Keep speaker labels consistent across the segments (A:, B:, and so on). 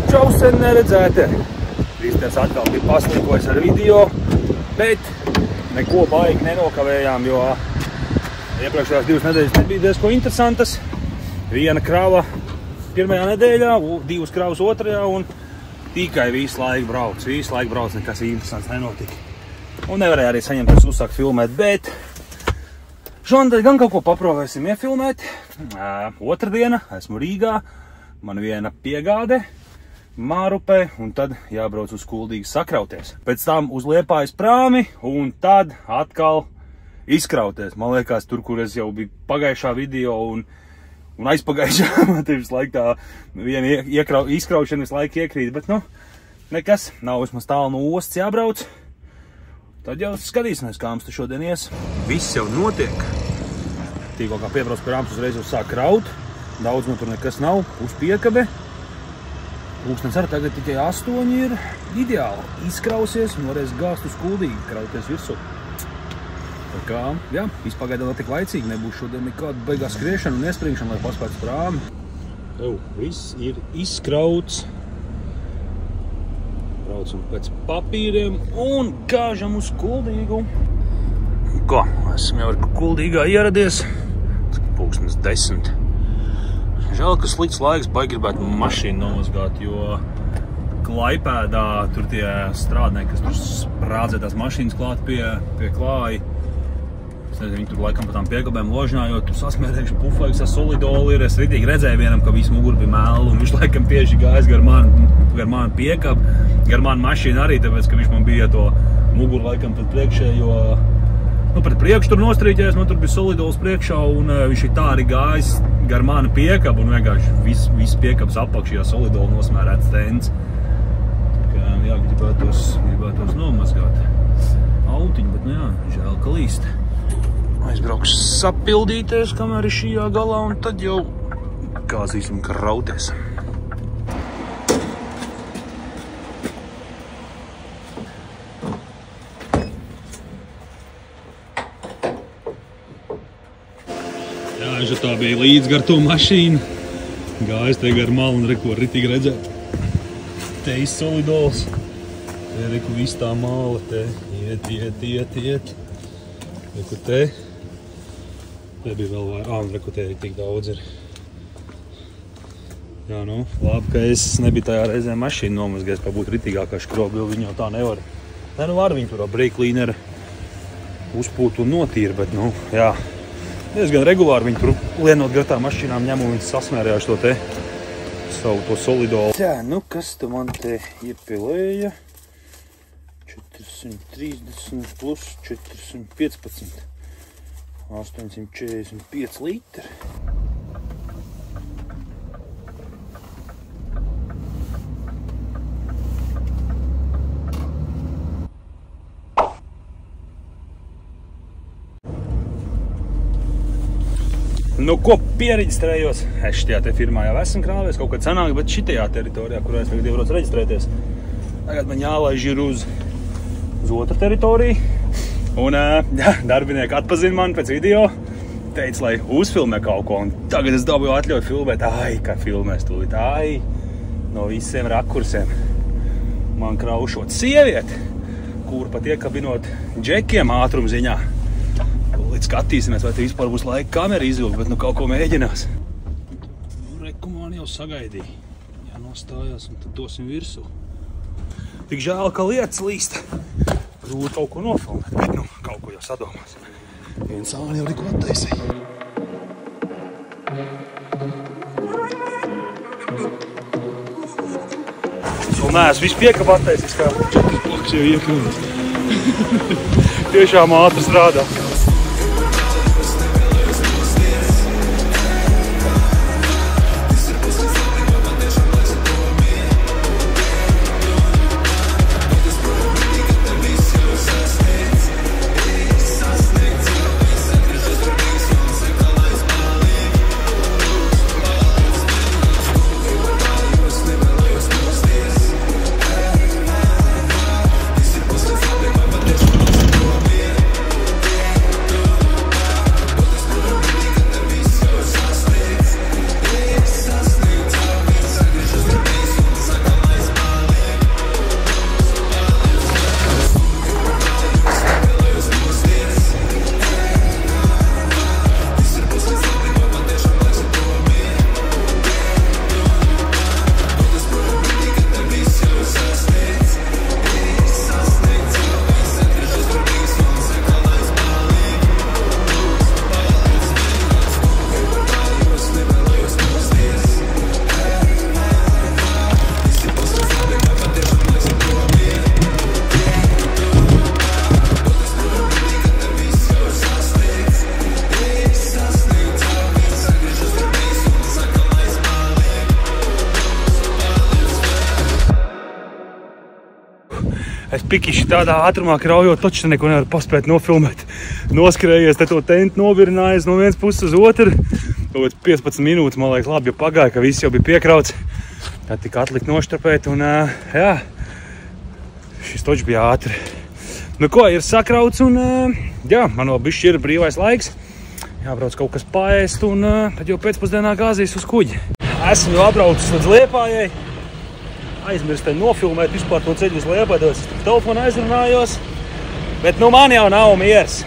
A: Čau, sen neredzēti. Kristers atkal bija paslīkojis ar video, bet neko baigi nenokavējām, jo iepriekšējās 2 nedēļas nebija diezko interesantas. Viena krava pirmajā nedēļā, 2 kravas otrajā un tikai visu laiku brauc, nekas interesants nenotika. Un nevarēja arī saņemties uzsākt filmēt, bet šonadēļ gan kaut ko paprovēsim iefilmēt. Otrdiena, esmu Rīgā, man viena piegāde Mārupē, un tad jābrauc uz Kuldīgu sakrauties. Pēc tam uz Liepājas prāmi, un tad atkal izkrauties. Man liekas, tur, kur es jau biju pagājušā video un aizpagājušā, man te visu laiku tā viena izkraušana visu laiku iekrīt, bet nu, nekas, nav vismaz tālu no ostas jābrauc. Tad jau skatīsimies, kā mums tu šodien ies. Viss jau notiek. Tikko kā piebrauc pie rāmas, uzreiz jau sāk kraut. Daudz no tur nekas nav, uz piekabe. Pulkstens arī tagad tikai 8 ir ideāli. Izkrausies un varēs gāzt uz Kuldīgu, krauties virsū. Tā kā, jā, viss pagaidām vēl tik laicīgi, nebūs šodien nekāda beigās skriešana un iespringšana, lai paspētu prāmi. Viss ir izkrauts. Braucam pēc papīriem un gāžam uz Kuldīgu. Ko, esam jau ar Kuldīgā ieradies. Pulkstens 10. Žēl, ka slikts laiks, baigi gribētu mašīnu nomazgāt, jo Klaipēdā tur tie strādnieki, kas tur sprādzē tās mašīnas klāt pie klāja. Es nezinu, viņi tur laikam pa tām piegabēm ložņājot, tur sasmērējuši pufaiks ar solidoli ir. Es ritīgi redzēju vienam, ka visu muguru bija mēlu, un viņš laikam tieši gājis gar manu piekabu, gar manu mašīnu arī, tāpēc, ka viņš man bija to muguru laikam pret priekšējo, pret priekšu tur nostrīķējies, man tur bija solidols priekšā, un viņš ir tā arī gājis gar manu piekabu, un vienkārši viss piekabas apakšajā solidola nosmērēts stends. Tā kā, jā, gribētos nomazgāt autiņu, bet, nu jā, žēl, ka līst. Aizbraukšu sapildīties, kamēr ir šajā galā, un tad jau gāzīsim krauties. Jā, tā bija līdz gar to mašīnu. Gājis te gar malu un reko ritīgi redzēt. Te solidols. Te reku viss tā māla te. Iet. Reku te. Te bija vēl vairāk. Un reku te tik daudz ir. Jā, nu, labi, ka es nebiju tajā reizē mašīnu nomazgājis, kā būtu ritīgākā škrobi, jo viņi jau tā nevar. Ne, nu var viņi tur brīklīneri uzpūt un notīra, bet, nu, jā. Diezgan regulāri viņi tur lienot gar tām mašīnām ņem un viņi sasmērējuši to te savu to solidolu. Jā, nu kas tu man te iepilēja? 430 plus 415. 845 litri. Nu, ko piereģistrējos? Es šitajā te firmā jau esmu krāvies, kaut kad sanāk, bet šitajā teritorijā, kurā es tagad iebraucu reģistrēties, tagad man jālaiž ir uz otru teritoriju. Un jā, darbinieki atpazina mani pēc video, teica, lai uzfilmē kaut ko, un tagad es dabūju atļauju filmēt. Ai, kā filmēs tūlīt, ai, no visiem rakursiem. Man kraušot sievieti, kur pat iekabinot džekiem ātrumziņā. Līdz skatīsimies, vai te vispār būs laika kamera izvilkt, bet nu kaut ko mēģinās. Nu, reku man jau sagaidīja. Jānostājās un tad dosim virsū. Tik žēl, ka lietas līst. Grūti kaut ko nofilmēt, bet nu, kaut ko jau sadomās. Viens sāni jau tikko attaisīja. Vēl neesmu visu piekabu attaisījis, kā 4 bloks jau iekrūst. Tiešām ātri strādā. Es pikiši tādā ātrumā kraujot, taču neko nevaru paspēt nofilmēt. Noskrējies, te to tentu novirinājies no vienas puses uz otru. 15 minūtes, man liekas, labi, jo pagāja, ka viss jau bija piekrauts. Tad tika atlikt noštrapēt un, jā, šis taču bija ātri. Nu ko, ir sakrauts un, jā, man vēl bišķi ir brīvais laiks. Jābrauc kaut kas paēst un tad jau pēcpusdienā gāzīs uz kuģi. Esmu jau atbraucis līdz Liepājai. Aizmirstēju nofilmēt vispār to ceļu uz Liepāju, es telefonu aizrunājos. Bet nu man jau nav miers.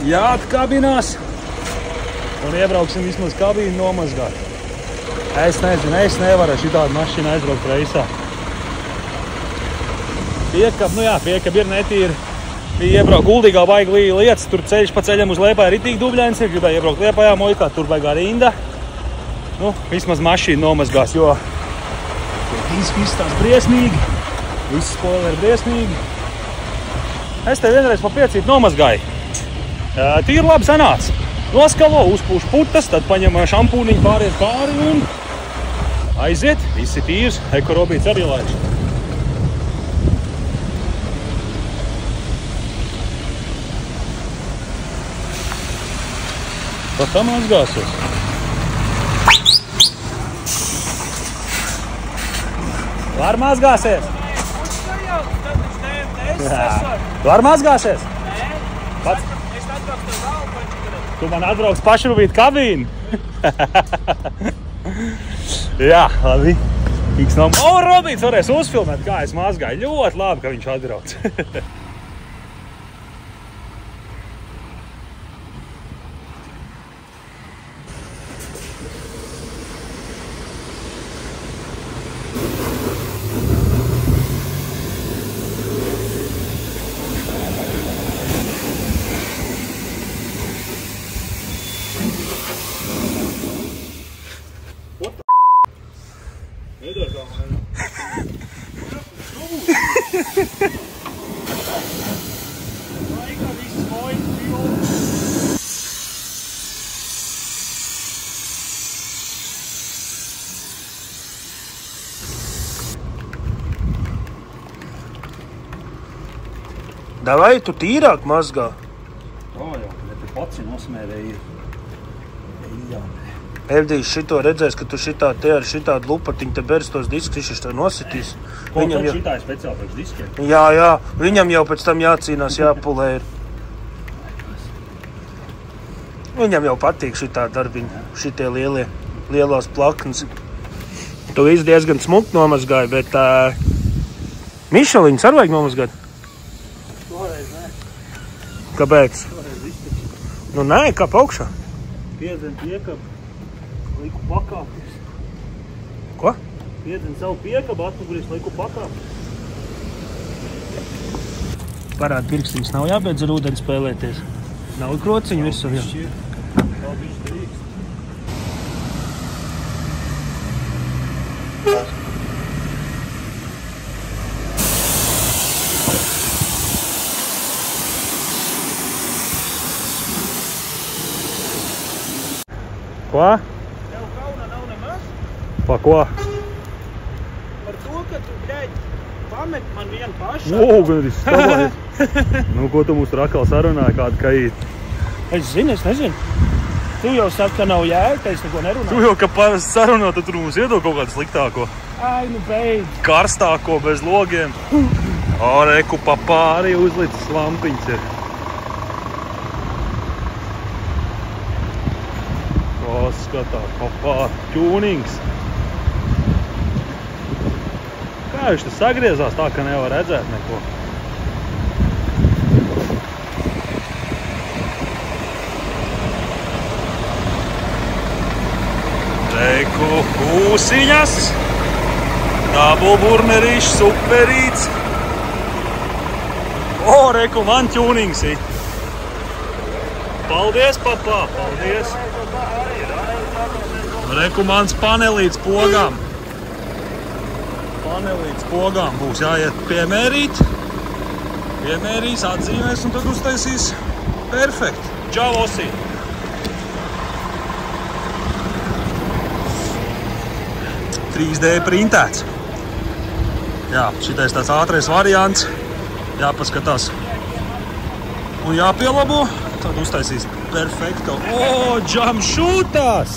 A: Jāatkabinās. Un iebrauksim vismaz kabīnu nomazgāt. Es nezinu, es nevaru šitādu mašīnu aizbraukt reisā. Piekab, nu jā, piekab ir netīri. Bija iebraukt Guldīgā baigi līja lietas, tur ceļš pa ceļam uz Liepāju ritīgi dubļains, ir gribēja iebraukt Liepājā, Mojkā, tur baigā rinda. Nu, vismaz mašīnu nomazgās, jo izskatās briesmīgi, visi spoileri briesmīgi. Es te vienreiz pa piecīti nomazgāju. Tīri labi sanāca. Noskalo, uzpūš putas, tad paņem šampūniņu pāries pāri un aiziet, visi tīrs, ekorobīts arī laiž. Pat tam mazgāsies. Var mazgāsies? Var mazgāsies?
B: Nē,
A: Pats?
B: es atbraucu to galvu,
A: Tu man atbrauc pašrūvīt kabīnu? Jā, labi. Iks nav... O, Robīts varēs uzfilmēt, kā es mazgāju. Ļoti labi, ka viņš atbrauc.
C: Davai, tu tīrāk mazgā.
A: O, jau, bet tu pats nosmērēji. Jā.
C: Evdijs šito redzēs, ka tu šitā te ar šitādu lupatiņu te beris tos diskus, viņš tā nositīs.
A: Ko tad šitā ir speciāli priekš diskiem?
C: Jā, viņam jau pēc tam jācīnās, jāpulē ir. Viņam jau patīk šitā darbiņa, šitie lielās plaknes. Tu viss diezgan smuki nomazgāji, bet Mišeliņas arī vajag nomazgāt?
A: Toreiz nē.
C: Kāpēc?
A: Toreiz iztaču.
C: Nu nē, kāp augšā.
A: Piedzen piekab, liku pakāpties.
C: Ko?
A: Piedzen savu piekabu, atmuguries, liku pakāpties.
C: Parādi pirkstiņas nav jābeidz ar ūdeni spēlēties. Nav krociņu visur, jā.
A: Tā bišķi drīkst. Ko?
B: Tev kauna nav nemaz
A: Pa ko?
B: par to, ka tu, bļaļ, pamet man vienu pašu.
A: Gan arī stāvājies. Nu, ko tu mums tur atkal sarunāji, kādu kaīt?
B: Es nezinu. Tu jau saki, ka nav jēga, ka es neko nerunāju.
A: Tu jau, ka parasti sarunā, tad tur mums iedod kaut kādu sliktāko.
B: Ai, nu beidz.
A: Karstāko bez logiem. O, reku pa pāri uzlicis lampiņas ir. O, skatās, pa pāri. Tūnings. Kā viņš te sagriezās tā, ka nevar redzēt neko? Reku kūsiņas. Dabulburnerīšs, superīts. O, reku, man tūnings ir. Paldies, papā, paldies. Reku, mans panelīts pogām. Panelīts pogām būs jāiet piemērīt. Piemērīs, atzīmēs un tad uztaisīs perfekti. Čau, Osī. Trīsdē printēts. Jā, šitais tāds ātrais variants. Jāpaskatās un jāpielabo. Tad uztaisīs perfekto. O, džamšūtas!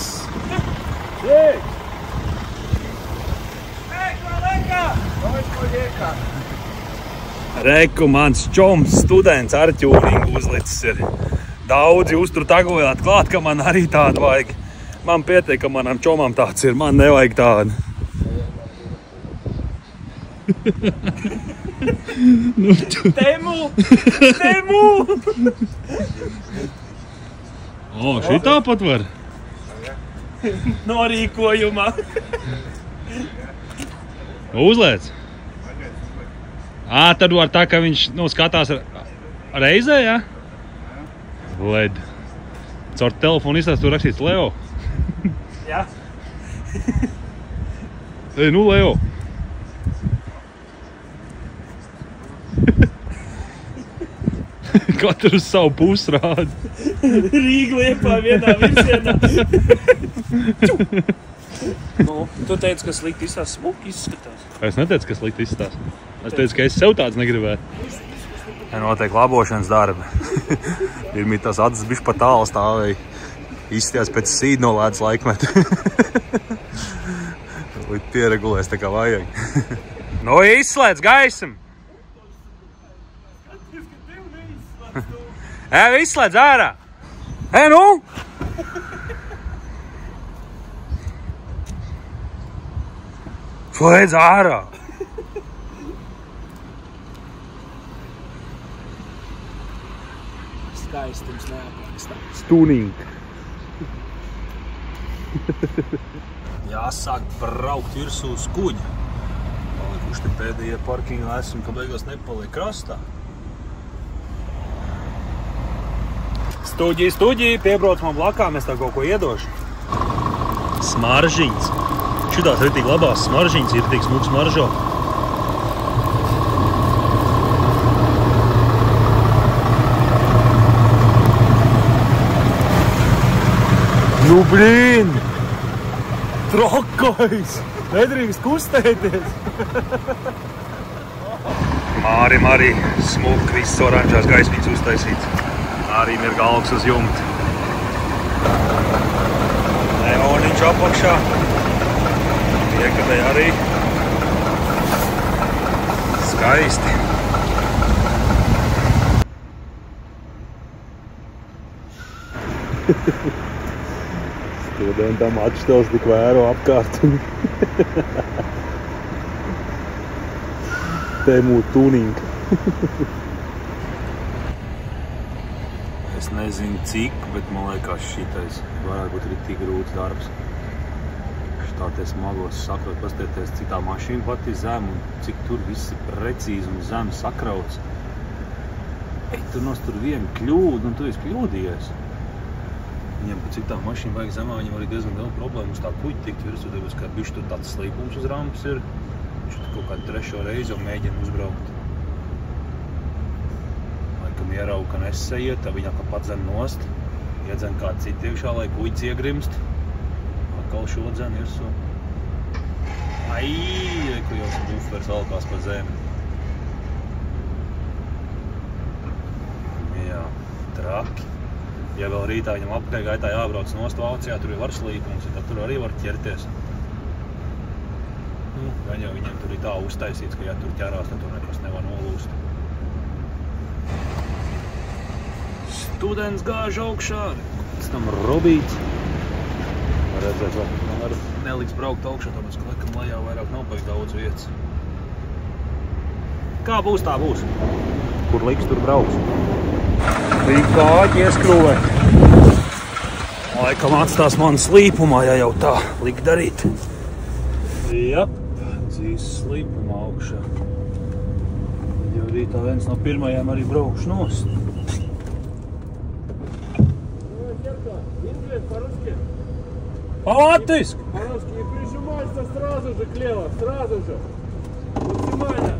A: Reku, mans čoms, students ar ķūringu uzlicis ir. Daudzi uztur tagojāt klāt, ka man arī tādu vajag. Man pietiek, ka manam čomam tāds ir, man nevajag tādu. Temu! O, šitā pat var?
B: Norīkojumā.
A: Uzliec. Tad var tā, ka viņš skatās reizē, ja? Led. Caur telefonu izstāst, tur rakstīts Leo.
B: Jā.
A: Leo. Katru uz savu pusi rāda.
B: Rīga Liepāja vienā virzienā. Tu teici, ka slikti izstās, smuki izskatās.
A: Es neteicu, ka slikti izstās. Es teicu, ka es sev tāds negribētu. Notiek labošanas darbi. Ir tās acis bišķi pa tālu stāvēja. Izstījās pēc sīd no ledus laikmeta. Līdz pieregulēs tā kā vajag. Izslēdz gaisam! Izslēdz ārā! Nu! Slēdz ārā!
B: Skaistums neaprakstams.
A: Tuning. Jāsāk braukt virsū uz kuģa. Palikuši te pēdējie parkinga esmu, ka beigās nepaliek krastā. Stuģī, piebrauc man blakām, es tā kaut ko iedošu. Smaržiņas. Šitās ritīgi labās smaržiņas, ir ritīgi smuks smaržo. Nu, blīn! Trakais! Nedrīkst kustēties! Mārim arī smuk, viss oranžās gaismīts uztaisīts. Arī ir galvas uz jumta. Neoniņš apakšā. Iekadēj arī. Skaisti. Studentam atštels tik vēro apkārt. Temu tuning. Es nezinu cik, bet man liekas šitais varētu būt ritīgi grūts darbs. Šitā te smagos sakrot, pastieties, cik tā mašīna pati zem un cik tur viss ir precīzi un zem sakrauts. Tur nostur vienu kļūdu un tu esi kļūdījies. Viņam, cik tā mašīna vajag zemā, viņam arī diezgan daudz problēmu uz tā kuģi tikt virsū, tāpēc, ka bišķi tur tāds slīpums uz rampas ir. Viņš tur kaut kādu trešo reizi un mēģina uzbraukt. Laikam ierauga, ka nesaiet, tad viņam kā pat zem nost, iedzen kādu citu iekšā, lai kuģis iegrimst. Atkal šodzen virsū. Ko jau bufers alkās pa zemi. Jā, traki. Ja vēl rītā viņam apakaļ gaitā jābrauc nost Vācijā, tur ir var slīpums, tad tur arī var ķerties. Gan jau viņiem tur ir tā uztaisīts, ka ja tur ķerās, tad tur nekas nevar nolūst. Students gāž augšā, pēc tam robīts. Var redzēt, man var neliks braukt augšā, tāpēc, ka laikam lejā vairāk nav baigi daudz vietas. Kā būs, tā būs. Kur liks, tur brauks. Bija kāķi ieskrūvē. Laikam atstās mani slīpumā, ja jau tā likt darīt. Jap, dzīs slīpumā augšā. Jau rītā viens no pirmajiem arī braukšu nost. По-латышски!
B: По-русски не прижимайся сразу же к левому, сразу же. Максимально.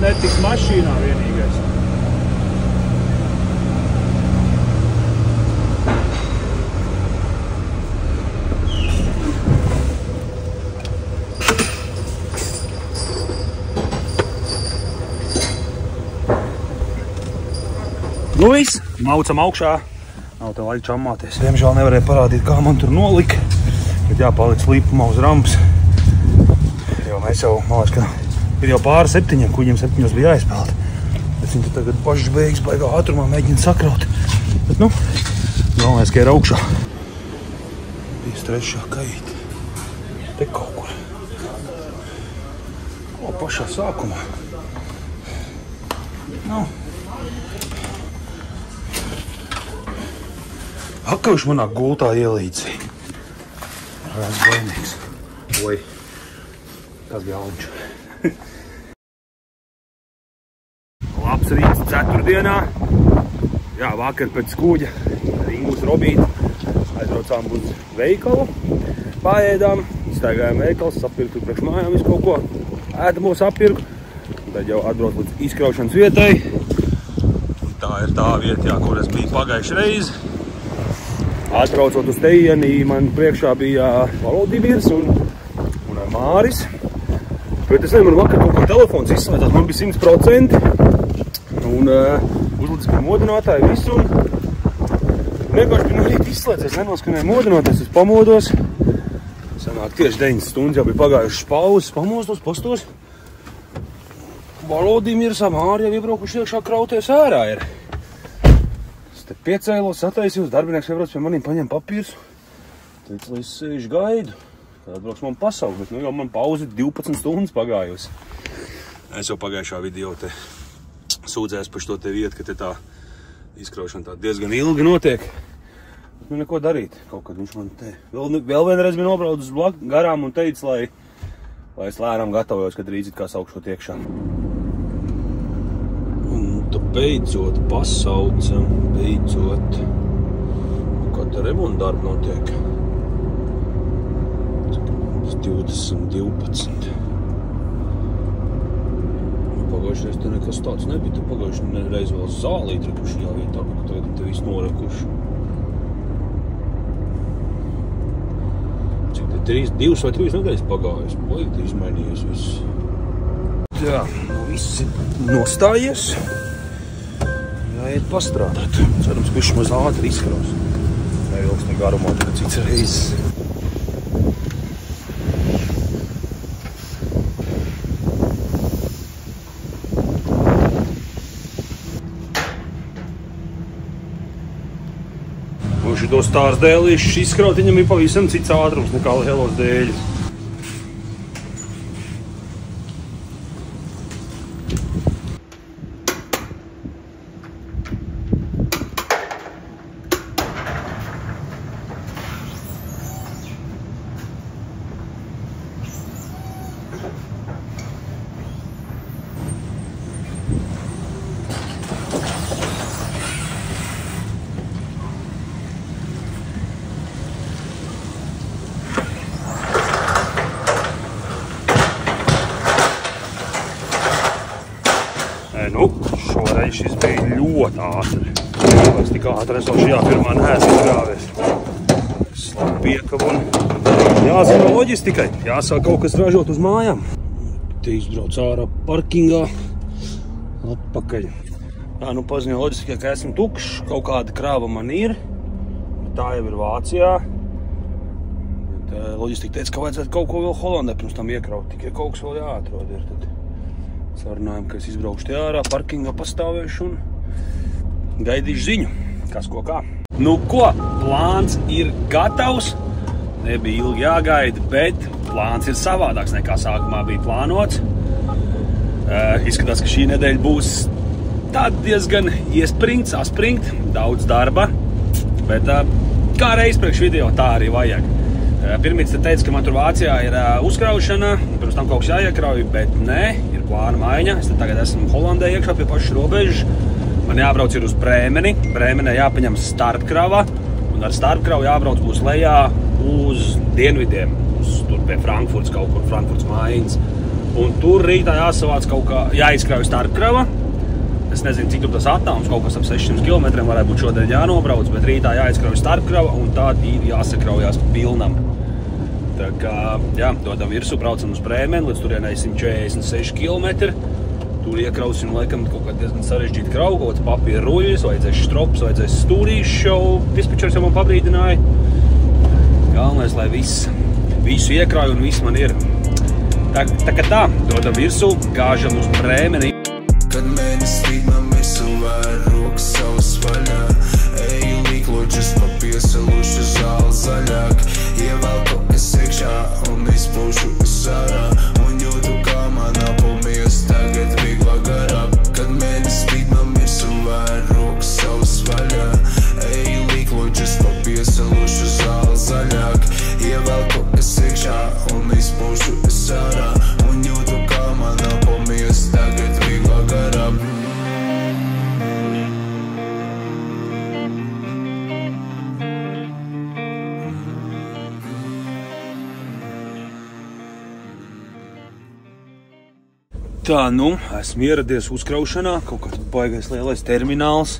A: netiks mašīnā vienīgais. Nu viss, maucam augšā. Nav tev laika čammāties. Diemžēl nevarēja parādīt, kā man tur nolika. Bet jāpaliek slīpumā uz rampas. Jo mēs jau, man liekas, ka ir jau pāri 7, kuģiem 7 bija jāizpeld. Bet viņi tagad pašas beigas baigā ātrumā mēģina sakraut. Bet nu, galvenais, ka ir augšā. Bija trešā kaita. Te kaut kur. O, pašā sākumā. Nu. Akaviš manā gultā ielīdzi. Rāds bainīgs. Oi, tas bija auņš. Labs rīts ceturtdienā. Jā, vakar pēc kuģa Ringus Robīti aizbraucām uz veikalu. Paēdām, staigājām veikals, sapirku priekš mājām visu kaut ko. Ēdamo sapirku. Tad jau atbrauc līdz izkraušanas vietai. Tā ir tā vieta, jā, kur es biju pagājuši reizi. Atbraucot uz teieni, man priekšā bija Valodimirs un Māris. Bet es nezinu, man vakar kaut kā telefons izslēdzās, man bija 100%. Un uzlicis pie modinātāju visu. Un vienkārši bija nolīt izslēdzies, nenoskanēja modinātājs, es pamodos. Sanāk tieši 9 stundas jau bija pagājušas pauzes, pamostos, pastos. Valodimirs un Māri jau iebraukuši iekšā krauties ārā ir. Te piecēlos, sataisījos, darbinieks iebrauc pie maniem, paņem papīrus. Teicu, lai es sēžu gaidu, kad atbrauks man pasauli, bet nu jau man pauzi 12 stundas pagājusi. Es jau pagājušā video te sūdzējos par šo te vietu, ka te tā izkraušana tā diezgan ilgi notiek. Bet nu neko darīt, kaut kad viņš man te vēl vienreiz bija nobraucis garām un teica, lai es lēnām gatavojos, kad rīdzit kā saukšot iekšā. Beidzot pasaucam, beidzot. Kā te remonta darba notiek? 2012. Pagājušreiz te nekas tāds nebija. Te pagājuši reiz vēl zālī trikuši jāvietā, bet tagad te viss norekuši. Cik te 2 vai 3 nedēļas pagājuši? Baigi izmainījies viss. Jā, viss ir nostājies. Jāiet pastrādāt. Cerams, ka viņš maz ātri izkraus. Nevilks ne garumā, tad cits reizes. Un šito stārs dēlīšus izkraut, viņam ir pavisam cits ātrums nekā lielos dēļus. Nu, šoreiz šis bija ļoti ātri. Es tik ātri es vēl šajā pirmā neesmu izgrāvies. Slabi piekavu un jāzina loģistikai. Jāsāk kaut kas ražot uz mājām. Te izbrauc ārā parkingā. Atpakaļ. Jā, nu paziņo loģistikai, ka esmu tukšs. Kaut kāda krāva man ir. Tā jau ir Vācijā. Bet loģistika teica, ka vajadzētu kaut ko vēl Holandē pirms tam iekraut. Tikai kaut kas vēl jāatrod ir tad. Sarunājam, ka es izbraukšu te ārā, parkingā pastāvēšu un gaidīšu ziņu, kas ko kā. Nu ko, plāns ir gatavs, nebija ilgi jāgaida, bet plāns ir savādāks nekā sākumā bija plānots. Izskatās, ka šī nedēļa būs tāda diezgan iespringts, saspringt, daudz darba, bet kā reiz priekš video tā arī vajag. Pirmīts te teica, ka man tur Vācijā ir uzkraušana, pirms tam kaut kas jāiekrauj, bet nē, ir plāna maiņa. Es te tagad esmu Holandē iekšā pie pašas robežas. Man jābrauc ir uz Brēmeni. Brēmenē jāpaņem starpkrava, un ar starpkravu jābrauc būs lejā uz dienvidiem, uz tur pie Frankfurts, kaut kur Frankfurts Mains. Un tur rītā jāsavāc kaut kā, jāizkrauj starpkrava. Es nezinu, cik tur tas attālums, kaut kas ap 600 km varētu būt šodien jānobrauc, bet rītā jāizkrauj starpkrava un tad ir jāsakraujās pilnam. Tā kā, jā, dodam virsū, braucam uz Brēmeni, līdz turienai 146 km. Tur iekrausim, laikam, kaut kā diezgan sarežģīti kraugu, kaut kāds papīra ruļļis, vajadzēs štrops, vajadzēs stūrīšus jau, dispečers jau man pabrīdināja. Galvenais, lai visu iekrauju un viss man ir. Tā kā tā, dodam virsū, gāžam uz Brēmeni.
D: Kad mēnes rīt man misu vēr rokas savas vaļā, eju līkloģis pa piesalušu zāli zaļāk, ievelku es iekšā un izpūšu es ārā, un jūtu kā man apulmies tagad vieglā garā. Kad mēnes rīt man misu vēr rokas savas vaļā, eju līkloģis pa piesalušu zāli zaļāk, ievelku es iekšā un izpūšu es ārā, un jūtu kā man apulmies tagad vieglā garā.
A: Tā, nu, esmu ieradies uzkraušanā, kaut kāds baigais lielais termināls.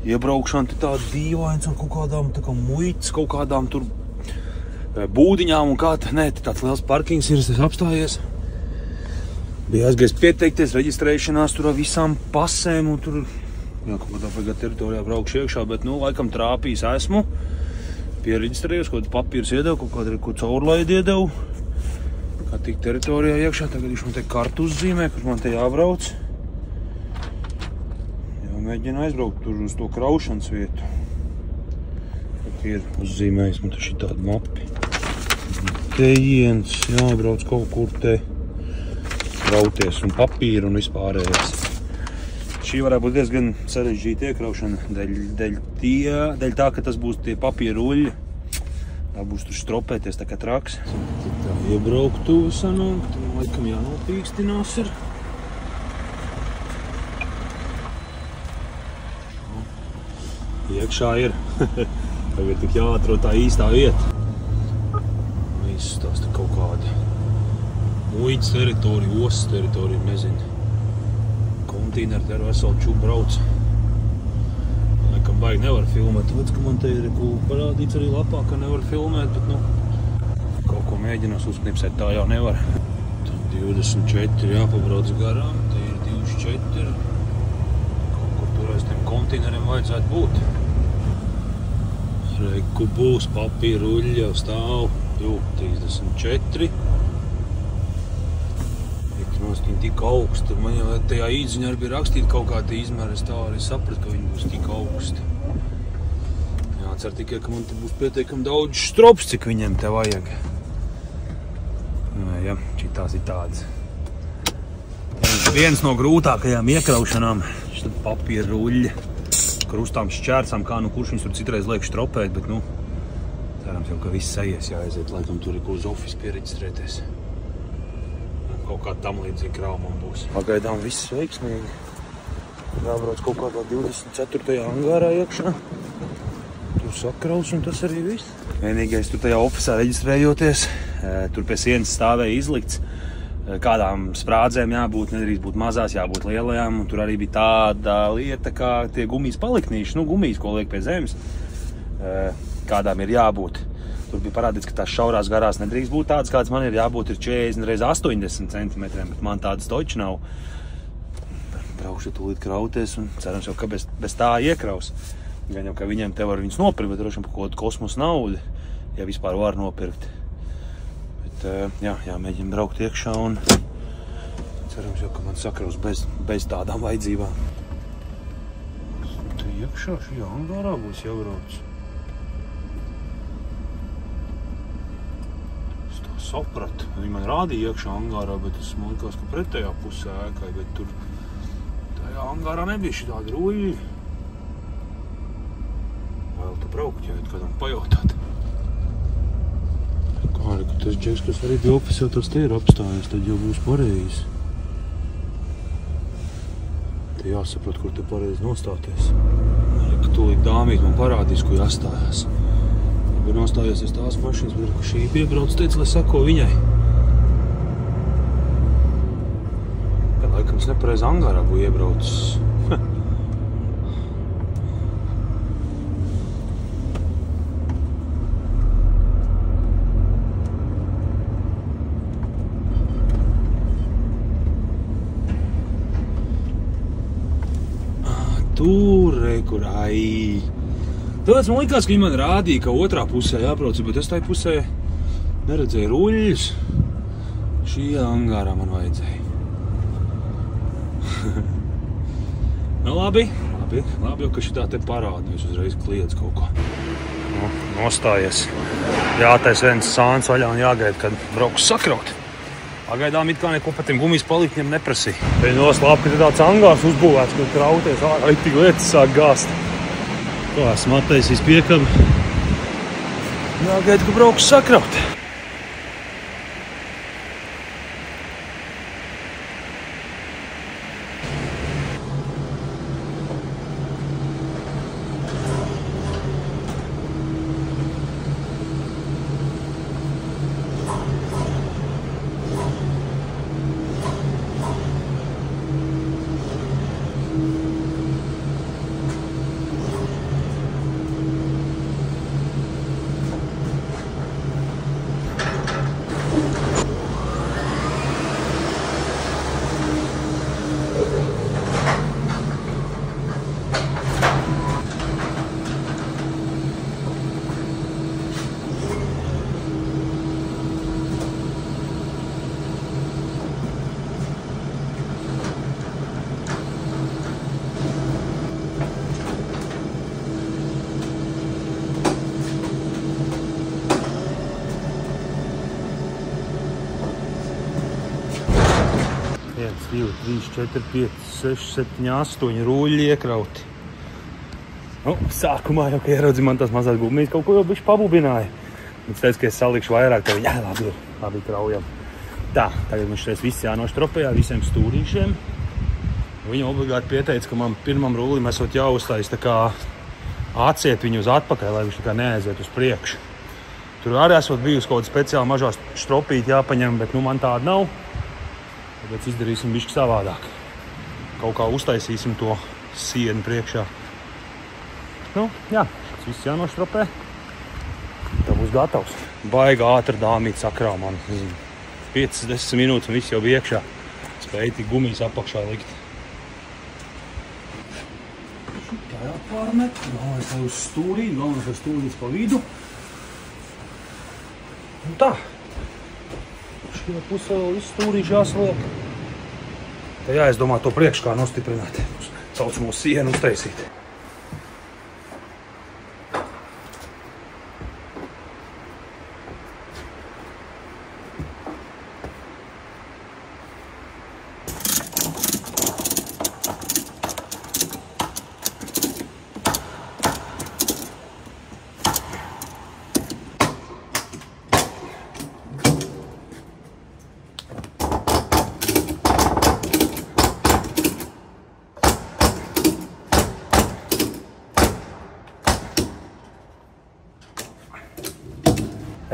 A: Iebraukšana te tāda dīvains un kaut kādām tā kā muitas, kaut kādām tur būdiņām un kā tā. Nē, te tāds liels parkings ir, es apstājies. Bija aizgājis pieteikties reģistrēšanās tur ar visām pasēm un tur, jā, kaut kādā vajagā teritorijā braukšu iekšā, bet, nu, laikam trāpījis esmu. Piereģistrējos, kaut kāds papīrs iedevu, kaut kādu caurlaidi iedevu. Kā tik teritorijā iekšā, tagad viņš man te kartu uzzīmē, kur man te jābrauc. Jāmēģina aizbraukt tur uz to kraušanas vietu. Ir uzzīmējis man te šī tāda mapi. Te iens, jābrauc kaut kur te krauties un papīru un vispārējais. Šī varētu būt diezgan sarežģīta iekraušana dēļ tā, ka tas būs tie papīra ruļļi. Tā būs tur stropēties tā kā traks. Tā iebraukt tuvu sanāk, tad laikam jānopīkstinās ir. Iekšā ir. Tagad tik jāatrod tā īstā vieta. Viss tās te kaut kādi muitas teritorija, ostas teritorija, nezinu. Kontīneri te ar veselu čubu brauc. Laikam baigi nevar filmēt, tāpēc, ka man te ir parādīts arī lapā, ka nevar filmēt, bet, nu, kaut ko mēģinās uzknipsēt, tā jau nevar. Tad 24 jāpabrauc garām, te ir 24. Kaut kur tur aiz tiem kontīneriem vajadzētu būt. Reku būs, papīra ruļļi jau stāv, 34. Viņi tik augsti, man jau tajā īdziņā arī bija rakstīt kaut kādi izmēri, es tā arī sapratu, ka viņi būs tik augsti. Jācer tikai, ka man te būs pietiekami daudz strops, cik viņiem te vajag. Ja, šitās ir tādas. Viens no grūtākajām iekraušanām, šitā papīra ruļļi, krustām šķērcām, kā nu kurš viņus tur citreiz liek stropēt, bet, nu, cerams jau, ka viss aizies jāaiziet, laikam tur ir ko uz office piereģistrēties. Kaut kā tam līdzīgi krāmam būs. Pagaidām viss veiksmīgi. Jābrauc kaut kādā 24. angārā iekšā. Tur sakraus un tas arī viss. Vienīgais tur tajā ofisā reģistrējoties, tur pie sienas stāvēja izlikts, kādām sprādzēm jābūt, nedrīkst būt mazās, jābūt lielajām. Un tur arī bija tāda lieta, kā tie gumijas paliknīši, nu gumijas, ko liek pie zemes, kādām ir jābūt. Tur bija parādīts, ka tās šaurās garās nedrīkst būt tādas, kādas man ir jābūt, ir 40 reiz 80 cm, bet man tādas toči nav. Braukšu tūlīt krauties un cerams jau, ka bez tā iekraus. Gan jau, ka viņiem te var viņus nopirkt, bet droši par kaut kādu kosmosu naudu, ja vispār var nopirkt. Bet, jā, jāmēģina braukt iekšā un cerams jau, ka man sakraus bez tādām vajadzībām. Te iekšā šajā angārā būs jābrauc. Sapratu. Viņi man rādīja iekšā angārā, bet es man likās, ka pretējā pusē ēkai, bet tur tajā angārā nebija šitādi ruļļi. Vēl tu braukt, ja kādam pajautāt. Kā arī, ka tas džeks, kas arī bija ofis, jau tas te ir apstājies, tad jau būs pareizi. Te jāsaprot, kur te pareizi nostāties. Arī, ka tūlīt dāmīt man parādīs, ko jāstājās. Ir nostājies aiz tās mašīnas, bet šī piebrauc teica, lai sako viņai. Laikam es nepareizi angārā būtu iebraucis. Tur, kur, ai. Tāpēc man likās, ka viņi man rādīja, ka otrā pusē jābrauc, bet es tai pusē neredzēju ruļļus. Šī angārā man vajadzēja. Nu, labi, ka šitā te parāda, nevis uzreiz kliedz kaut ko. Nu, nostājies. Jātais viens sāns vaļā un jāgaida, kad brauks sakraut. Pagaidām it kā neko pat tiem gumijas palikņiem neprasīja. Te noslāp, ka te tāds angārs uzbūvēts, kur krauties ārā, tik lietas sāk gāzt. To esmu attaisījis piekabi. Jāgaida, ka brauks sakraut. Viens, 2, 3, 4, 5, 6, 7, 8 ruļļi iekrauti. Nu, sākumā jau, ka ieraudzi man tās mazās gumijas, kaut ko jau bišķi pabubināja. Viņš teica, ka es salikšu vairāk, tad jā, labi kraujam. Tā, tagad mums šeit viss jānoštropējā visiem stūrīšiem. Viņa obligāti pieteica, ka man pirmam rullim esot jāuztais tā kā atsiet viņu uz atpakaļ, lai viņš tā kā neaiziet uz priekšu. Tur arī esot bijusi kaut kāda speciāla mažā stropīti jāpaņem, bet nu man tāda nav. Tāpēc izdarīsim bišķi savādāk. Kaut kā uztaisīsim to sienu priekšā. Nu, jā, šis viss jānoštropē. Tā būs gatavs. Baigā ātri dāmīt sakrā man. 5-10 minūtes un viss jau bija iekšā. Spēju tik gumijas apakšā likt. Tā jāpārmet. Galvenais lai uz stūrī, galvenais lai stūrīts pa vidu. Un tā. Šajā pusē vēl viss stūrīši jāsliek. Tā jāizdomā to priekš, kā nostiprināt. Saucamo sienu uztaisīt.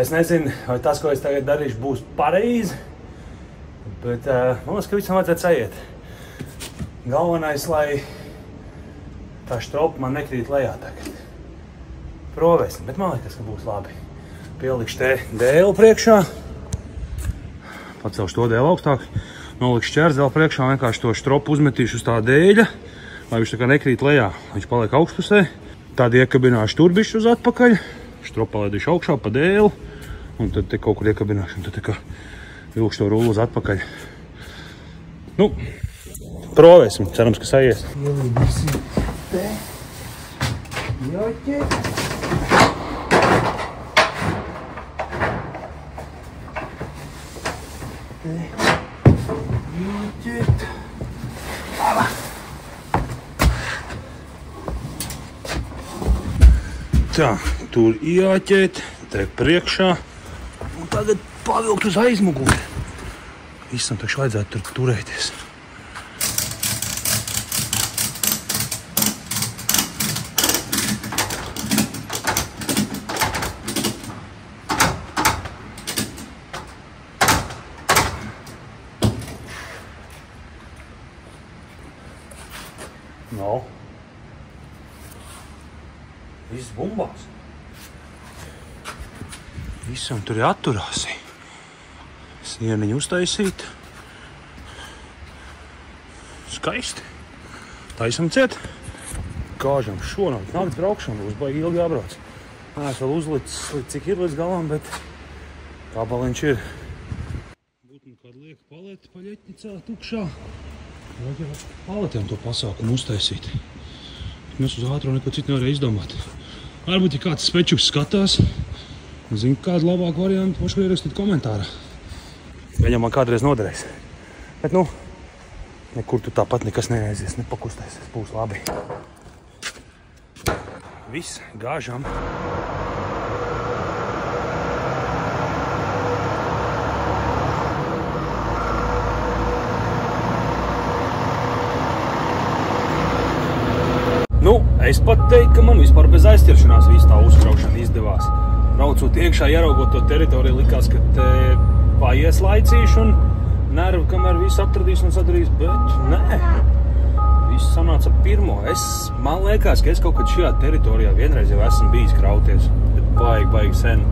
A: Es nezinu, vai tas, ko es tagad darīšu, būs pareizi, bet man liekas, ka visam vajadzētu sajiet. Galvenais, lai tā štropa man nekrīt lejā tagad. Provēsim, bet man liekas, ka būs labi. Pielikšu te dēlu priekšā, pacelšu to dēlu augstāk, nolikšu ķērzdēlu priekšā, vienkārši to štropu uzmetīšu uz tā dēļa, lai viņš tā kā nekrīt lejā. Viņš paliek augstpusē, tad iekabināšu turbišķu uz atpakaļ, štropu palaidīšu augšā pa dēlu, un tad te kaut kur iekabināšu, un tad tā kā vilkšu to rullu uz atpakaļ. Nu, provēsim, cerams, ka sajies.
B: Ielīdīsim te. Joķi. Te. Joķi.
A: Tā, tur jāķēt, te priekšā, un tagad pavilkt uz aizmuguri. Visam taču vajadzētu tur turēties. No. Viss bumbās.
C: Visam tur jāatturās. Sieniņu uztaisīt. Skaisti. Taisam ciet.
A: Kāžam šonakt nakts braukšanu, būs baigi ilgi jābrauc. Nē, es vēl uzlicis, cik ir līdz galam, bet kabaliņš ir. Būtu kāda lieka paleta paļetnicā tukšā. Vajag jau paletiem to pasākumu uztaisīt. Mēs uz ātro neko citu nevarēja izdomāt. Varbūt, ja kāds spečuks skatās, zinu, kādu labāku variantu, mošu ierakstīt komentārā. Viņam man kādreiz noderēs. Bet, nekur tu tāpat nekas neaizies, nepakustēsies, būs labi. Viss, gāžam. Es pat teiktu, ka man vispār bez aizķeršanās viss tā uzkraušana izdevās. Braucot iekšā, ieraugot to teritoriju, likās, ka te paies laicīši un nervi, kamēr viss atradīs un sadarīs, bet nē. Viss sanāca pirmo. Man liekas, ka es kaut kad šajā teritorijā vienreiz jau esmu bijis krauties, bet baigi sen.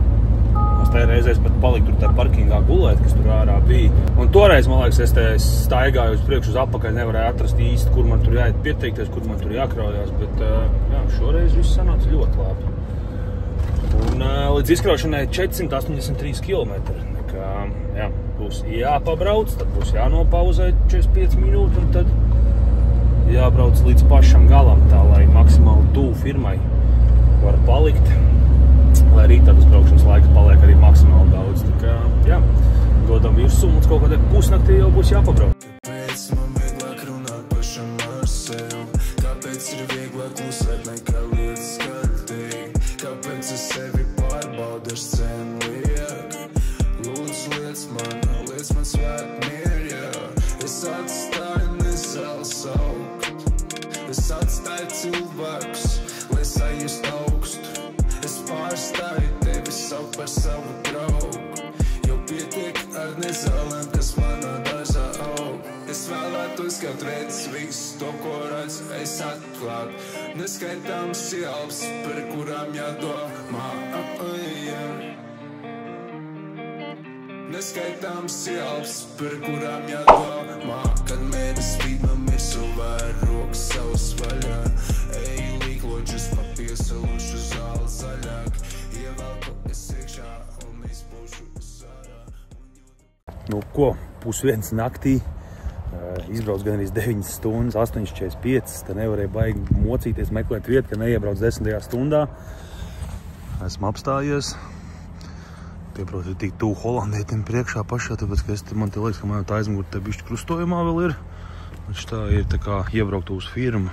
A: Es tajā reizēs pat paliku tur tā parkingā gulēt, kas tur ārā bija. Un toreiz, man liekas, es te staigāju uz priekšu uz apakaļ, nevarēju atrast īsti, kur man tur jāiet pieteikties, kur man tur jākraujās, bet jā, šoreiz viss sanāca ļoti labi. Un līdz izkraušanai 483 km. Nekā, jā, būs jāpabrauc, tad būs jānopauzē 45 minūtes un tad jābrauc līdz pašam galam, tā lai maksimāli tuvu firmai var palikt. Lai arī tādas braukšanas laiks paliek arī maksimāli daudz. Tā kā, jā, dodam virsmu un kaut kādai pusnaktī jau būs jāpabrauc.
D: Kāpēc man vieglāk runāt pašam ar sevi? Kāpēc ir vieglāk klusēt nekā lietas skaļtīgi? Kāpēc es sevi pārbaudu ar scēnu liek? Lūdzu, liec man svēt mierā. Es atstāju nezāles augt. Es atstāju cilvēkus, lai sajust augstu. Es pārstāju tevi saukt par savu draugu, jo pietiek ar nezālēm, kas manā dārzā aug. Es vēlētos kaut reizi visu to, ko redz, es atklāt. Neskaitāms ielas, par kurām jādomā. Neskaitāms ielas, par kurām jādomā. Kad mēnes spīd man mirsū vēr rokas savas vaļā. Eju līkloģus pa piesalušu zāli zaļāk. Ievelku es iekšā un izpūšu sārā.
A: Nu ko, 1:30 naktī, izbrauc gan arī 9 stundas, 8:45, te nevarēja baigi mocīties, meklēt vietu, ka neiebrauc 10. stundā. Esmu apstājies. Piebrauc ir tik tuvu holandietim priekšā pašā, tāpēc, ka man te liekas, ka man tā aizmugurē te bišķi krustojumā vēl ir. Tā ir tā kā iebraukt uz firmu.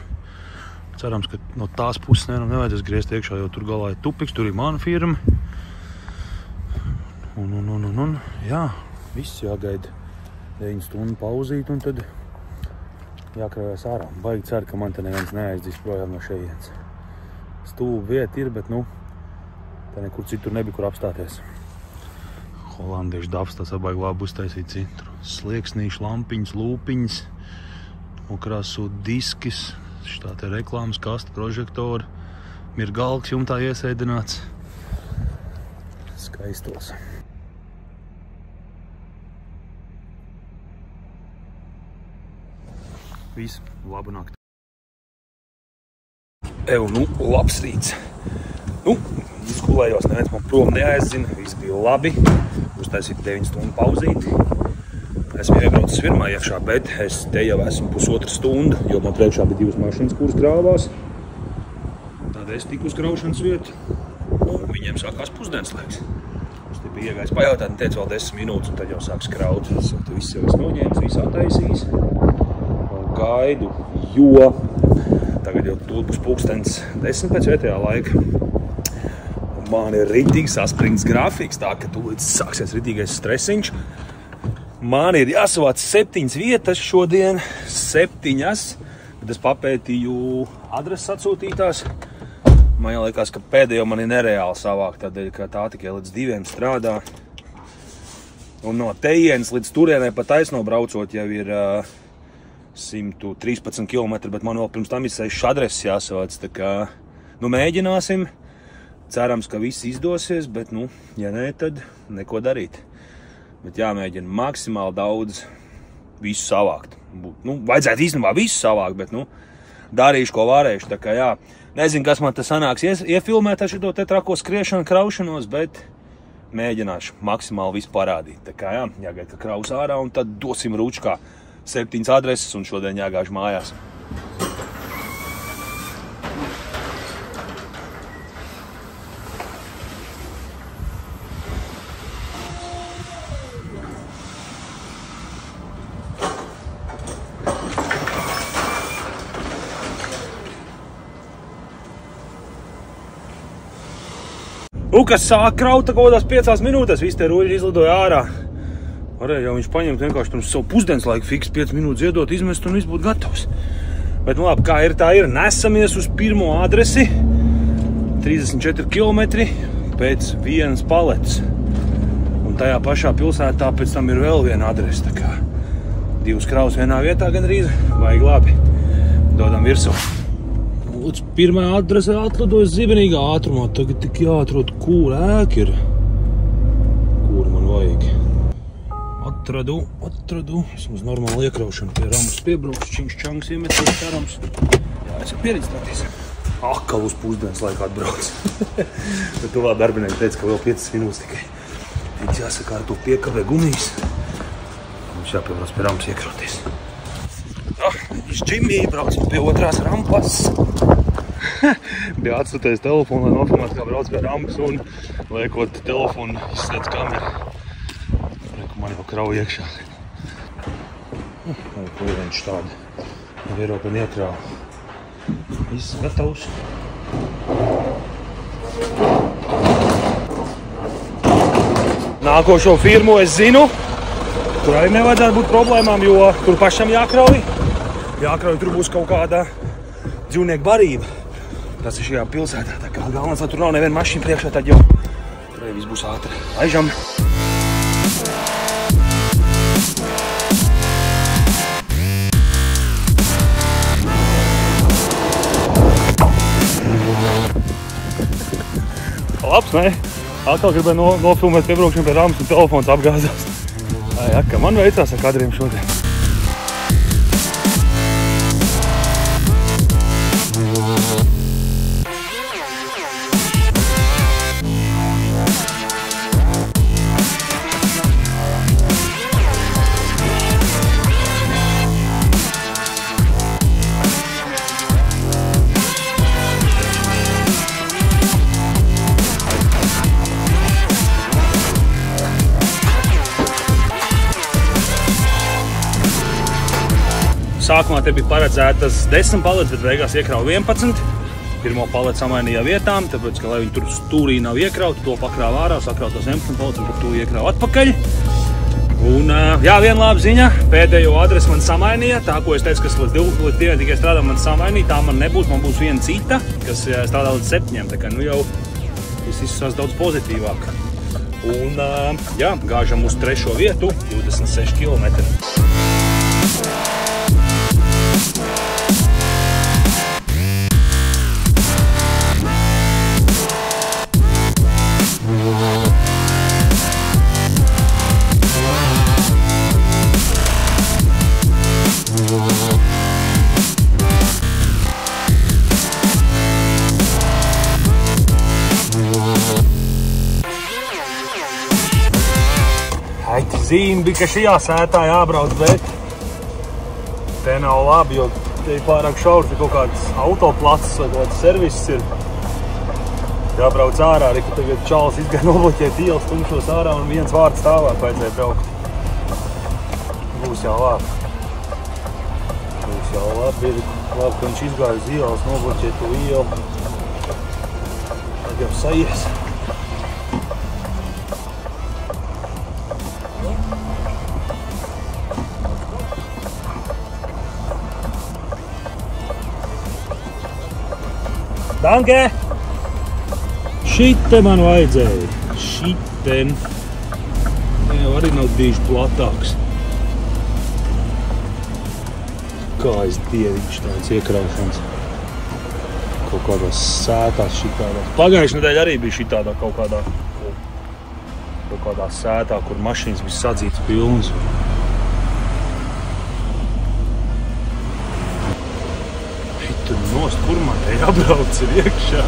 A: Cerams, ka no tās puses nevajadzēs griezt iekšā, jo tur galā ir tupiks, tur ir mana firma. Un, jā, viss jāgaida 9 stundu pauzīt un tad jākraujās ārā. Baigi ceru, ka man te neviens neaizdīs projām no šejienes. Stūba vieta ir, bet tā nekur citur nebija, kur apstāties. Holandiešu dabs tās baigi labi uztaisīt citur. Slieksnīši, lampiņas, lūpiņas, nokrāsot diskis, šitā te reklāmas kasta, prožektori, mirgalks jumtā iesēdināts. Skaistos. Viss, labu nakti. Labs rīts. Izgulējos, neviens man prom neaizdzina, viss bija labi. Uztaisīt 9 stundu pauzīti. Esmu iebraucis firmā iekšā, bet es te jau esmu 1,5 stundu, jo man priekšā bija 2 mašīnas, kuras krāvās. Tad es tiku uz kraušanas vietu, un viņiem sākās pusdienas laiks. Es te biju iegājis pajautāt, un teicu vēl 10 minūtes, un tad jau sāks kraut. Viss jau es noņēmis, viss attaisījis. Un gaidu, jo tagad jau tūlīt būs pulkstens 10 pēc vietējā laika. Un man ir ritīgi saspringts grafiks, tā ka tūlīt sāksies ritīgais stresiņš. Man ir jāsavāc 7 vietas šodien, 7, bet es papētīju adreses atsūtītās. Man jāliekas, ka pēdējo man ir nereāli savākt, tādēļ, ka tā tikai līdz 2 strādā. Un no tejienes līdz turienai pa taisno braucot jau ir 113 km, bet man vēl pirms tam ir 6 adreses jāsavāc, tā kā, mēģināsim. Cerams, ka viss izdosies, bet, ja nē, tad neko darīt. Bet jāmēģina maksimāli daudz visu savākt. Vajadzētu īstenībā visu savākt, bet, darīšu, ko varēšu, tā kā, jā. Nezinu, kas man te sanāks iefilmēt ar šito te trako skriešanu, kraušanos, bet mēģināšu maksimāli visu parādīt. Tā kā, jā, jāgaida, ka kraus ārā, un tad dosim ručkā 7 adreses, un šodien jāgāž mājās. Kas sāk kraut kaut kādās 5 minūtēs, visi te ruļi izlidoja ārā. Varēja jau viņš paņemt vienkārši pirms savu pusdienas laiku fiks 5 minūtes iedot, izmest un viss būtu gatavs. Bet, labi, kā ir, tā ir. Nesamies uz pirmo adresi. 34 km pēc vienas paletes. Un tajā pašā pilsētā pēc tam ir vēl viena adrese. Tā kā 2 kraus vienā vietā gandrīz. Vajag labi. Dodam virsū. Līdz pirmajā adresē atlidojas zibenīgā ātrumā. Tagad tik jāatrod, kur ēka ir. Kur man vajag. Atradu. Vismaz normāli iekraušana pie Ramus piebrauks. Čings čangs iemeties cerams. Jā, es jau pieredzināties. Akal uz pusdienas laikā atbrauc. Bet tuvā darbinieki teica, ka vēl 5 minūtes tikai. Viņš jāsakārto piekavē gumijas. Mums jāpiebrauc pie Ramus iekrauties. Viņš Džimī braucam pie otrās rampas. Bija atstutējis telefonu, lai nofilmētu, kā brauc pie rampas un liekot telefonu, izslēdz kameru. Man jau krauj iekšā. Ko ir viņš tādi? Vierot un iekrāv. Viss gatavs. Nākošo firmu es zinu, tur arī nevajadzētu būt problēmām, jo tur pašam jākrauj. Jākrauj, tur būs kaut kāda dzīvnieku barība. Tas ir šajā pilsētā, tā kā galvenais, lai tur nav neviena mašīna priekšā, tad jau tur arī viss būs ātri. Laižam! Labs, ne? Atkal gribēju nofilmēt piebraukšanu pie Ramus un telefons apgāzās. Jā, ka man veicās ar kadriem šodien. Sākumā te bija paredzētas 10 paletes, bet beigās iekrauja 11. Pirmo paleti samainīja vietām, tāpēc, ka, lai viņi tur stūrī nav iekrauti, to pakrāva ārā, sakrautos 11 paletes un par to iekrauja atpakaļ. Un, jā, viena laba ziņa, pēdējo adresi man samainīja, tā, ko es teicu, kas līdz 2 tikai strādā, man samainīja, tā man nebūs, man būs viena cita, kas strādā līdz 7, tā kā, jau viss izsās daudz pozitīvāk. Un, jā, gāžam uz 3. vietu, 26 km. Zīme bija, ka šajā sētā jābrauc, bet te nav labi, jo te ir pārāk šaurs, ir kaut kāds autoplacis vai kāds serviss ir. Jābrauc ārā, arī, ka tagad čalis izgāja nobloķēt ielas, tumšos ārā un viens vārds stāvāk vajadzēja braukt. Būs jau labi. Būs jau labi, ka viņš izgāja uz ielas, nobloķēt to ielu. Tad jau sajies. Danke! Šite man vajadzēja. Šiten. Jau arī nav bijuši platāks. Kājas dieviņš tāds iekraušanas. Kaut kādās sētās šitādās. Pagājušajā nedēļā arī bija šitādā kaut kādā sētā, kur mašīnas viss sadzīts pilns. Šitur nost, kur man te jābrauc ir iekšā.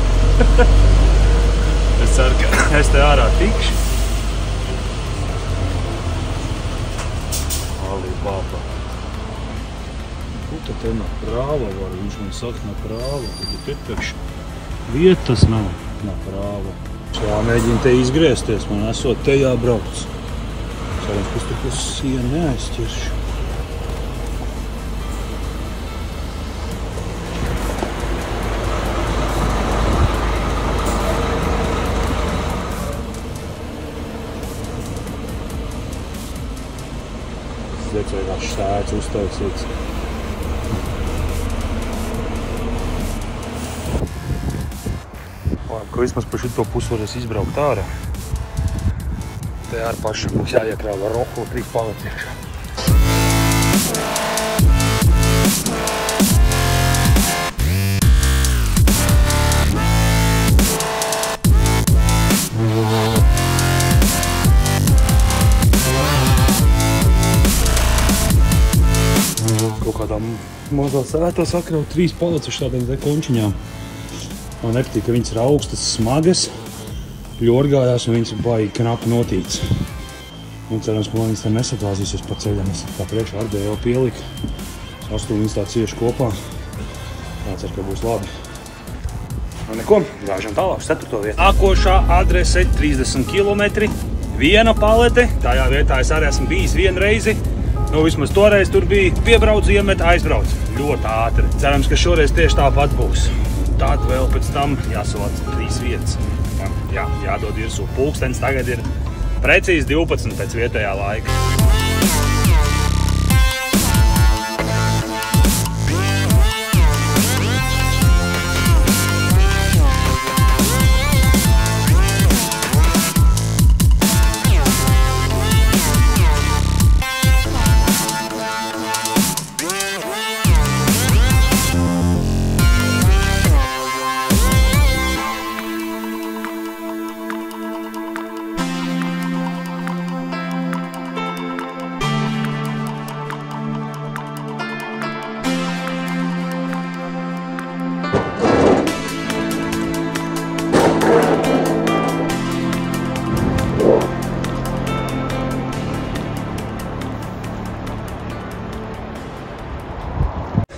A: Es ceru, ka es te ārā tikšu. Alibaba. Tad te naprāva var, viņš man saka naprāva, tad ir te pekš vietas nav naprāva. Jāmēģina te izgriezties, man esot te jābrauc. Cerams, kas tur uz sienu neaizķiršu. Tas vienkārši sēts uztaisīts. Ka vismaz pa šito pusi varēs izbraukt ārā. Te ar pašam būs jāiekrāva roku 3 paleti iekšā. Kaut kādā mazā sētā sakrauj 3 palets uz tādiem te končiņām. Man nepatīk, ka viņas ir augstas, smagas, ļorgājās un viņas ir baigi knapi notīts. Un cerams, ka man viņas tā nesaklāzīsies pa ceļam. Es tā priekšā Ardē jau pieliku. Astu viņas tā cieši kopā. Jācer, ka būs labi. Nu neko, gāžam tālāk, 4. vietu. Nākošā adrese 30 km. Viena palete. Tajā vietā es arī esmu bijis vienu reizi. Nu, vismaz toreiz tur bija piebrauc, iemet, aizbrauc. Ļoti ātri. Cerams, ka šoreiz tieši tāpat būs. Tad vēl pēc tam jāsavāc 3 vietas. Jā, jādod virsū. Pulkstenis tagad ir precīzi 12 pēc vietējā laika.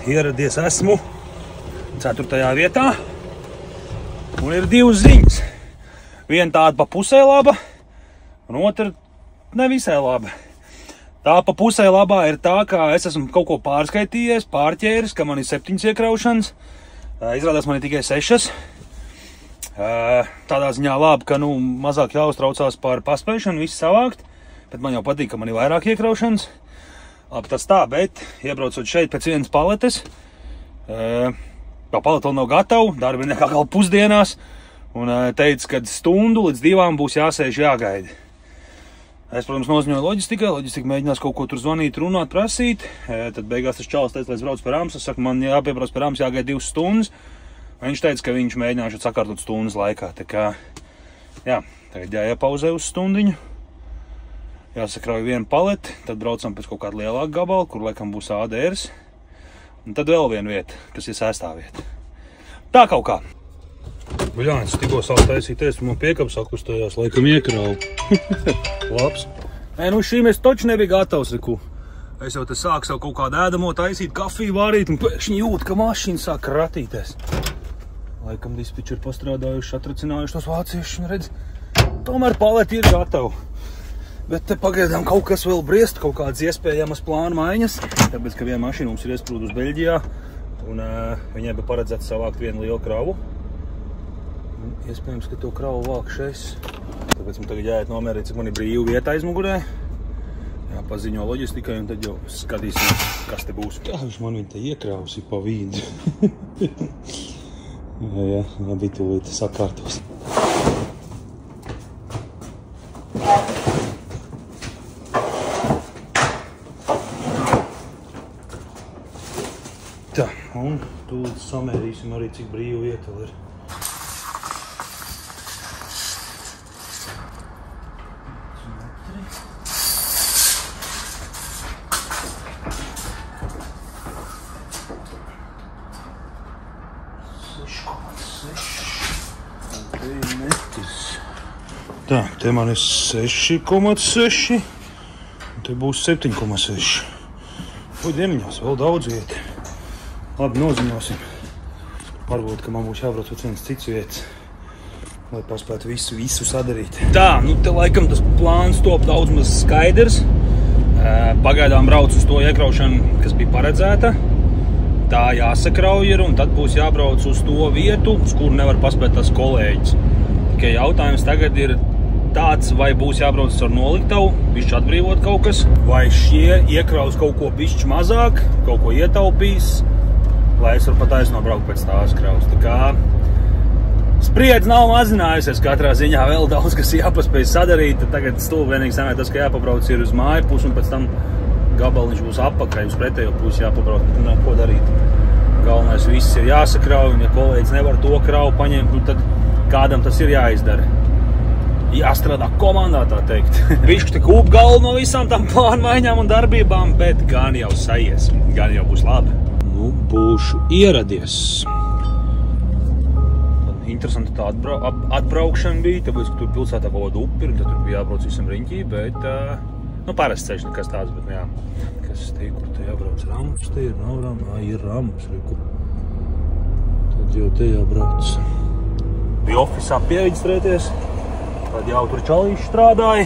A: Ieradies esmu 4. vietā un ir 2 ziņas. Viena tāda pa pusē laba un otra nevisai laba. Tā pa pusē labā ir tā, ka es esmu kaut ko pārskaitījies, pārķēris, ka man ir 7 iekraušanas. Izrādās man ir tikai 6. Tādā ziņā labi, ka mazāk jāuztraucās par paspēšanu, visu savākt, bet man jau patīk, ka man ir vairāk iekraušanas. Labi, tas tā, bet iebraucot šeit pēc vienas paletes, paleta vēl nav gatava, darbinieki atkal pusdienās, un teica, ka stundu līdz 2 būs jāsēž jāgaida. Es, protams, noziņoju loģistikai, loģistika mēģinās kaut ko tur zvanīt, runāt, prasīt, tad beigās tas čalis teica, lai es braucu pie Rāmas, es saku, man jāpiebrauc pie Rāmas, jāgaida 2 stundas, viņš teica, ka viņš mēģināšu sakārtot stundas laikā, tā kā, jā, tagad jāiepauzē uz stundiņu. Jāsakrauj vienu paleti, tad braucam pēc kaut kāda lielāka gabala, kur laikam būs ADRs. Un tad vēl viena vieta, kas ir 6. vieta. Tā kaut kā. Buļānis, tikko sāk taisīties, man piekabs sakustējās, laikam iekrauj. Labs. Nē, šīm es toči nebija gatavs, reku. Es jau te sāku savu kaut kādu ēdamo taisīt, kafiju vārīt, un pēkšņi jūt, ka mašīna sāk ratīties. Laikam dispečeri pastrādājuši, atracinājuši tos vāciešus, un redz, tomēr paleti ir gatava. Bet te pagaidām kaut kas vēl briest, kaut kādas iespējamas plānu maiņas, tāpēc, ka viena mašīna mums ir iesprūdusi Beļģijā, un viņai bija paredzēts savākt vienu lielu kravu. Un iespējams, ka to kravu vākšu es. Tāpēc man tagad jāiet nomērīt, cik man ir brīva vieta aizmugurē. Jāpaziņo loģistikai, un tad jau skatīsimies, kas te būs. Kā viņš man viņa te iekrausi pa vīdu? Jā, labi, tūlīt sakārtos. Un tūlīt samērīsim arī, cik brīvu vieta vēl ir. Tā, te man ir 6,6, un te būs 7,6. Dieniņos, vēl daudz vieta. Labi, noziņosim. Varbūt, ka man būs jābrauc uz viens cits vietas, lai paspētu visu sadarīt. Tā, nu te laikam tas plāns top daudz maz skaidrs. Pagaidām brauc uz to iekraušanu, kas bija paredzēta. Tā jāsakrauj ir, un tad būs jābrauc uz to vietu, uz kuru nevar paspēt tas kolēģis. Tikai jautājums tagad ir tāds, vai būs jābrauc ar noliktavu, bišķi atbrīvot kaut kas, vai šie iekraus kaut ko bišķi mazāk, kaut ko ietaupīs, lai es varu pataisno braukt pēc tās kraus. Tā kā spriedze nav mazinājusies, katrā ziņā vēl daudz, kas jāpaspēj sadarīt. Tagad stulbenīgi sanāk tas, ka jāpabrauc ir uz māju pusi, un pēc tam gabaliņš būs apakaļ, uz pretējo pusi jāpabrauc, bet nav ko darīt. Galvenais viss ir jāsakrauj, un ja kolēģis nevar to kravu paņemt, nu tad kādam tas ir jāizdara. Jāstrādā komandā, tā teikt. Bišķi kūp galvu no visām tām plānmaiņām un darbībām, bet gan jau saies, gan jau būs labi. Nu, būšu ieradies. Interesanti tā atbraukšana bija, tāpēc, ka tur pilsētā kaut kāda upi, un tad tur bija jābrauc visam riņķī, bet, nu, parasts ceļš nekas tāds, bet, jā, kas te, kur te jābrauc ramps, te ir, nav ramps, ir ramps, reku. Tad jau te jābrauc. Bija ofisā piereģistrēties. Tad jau tur čalīši strādāja.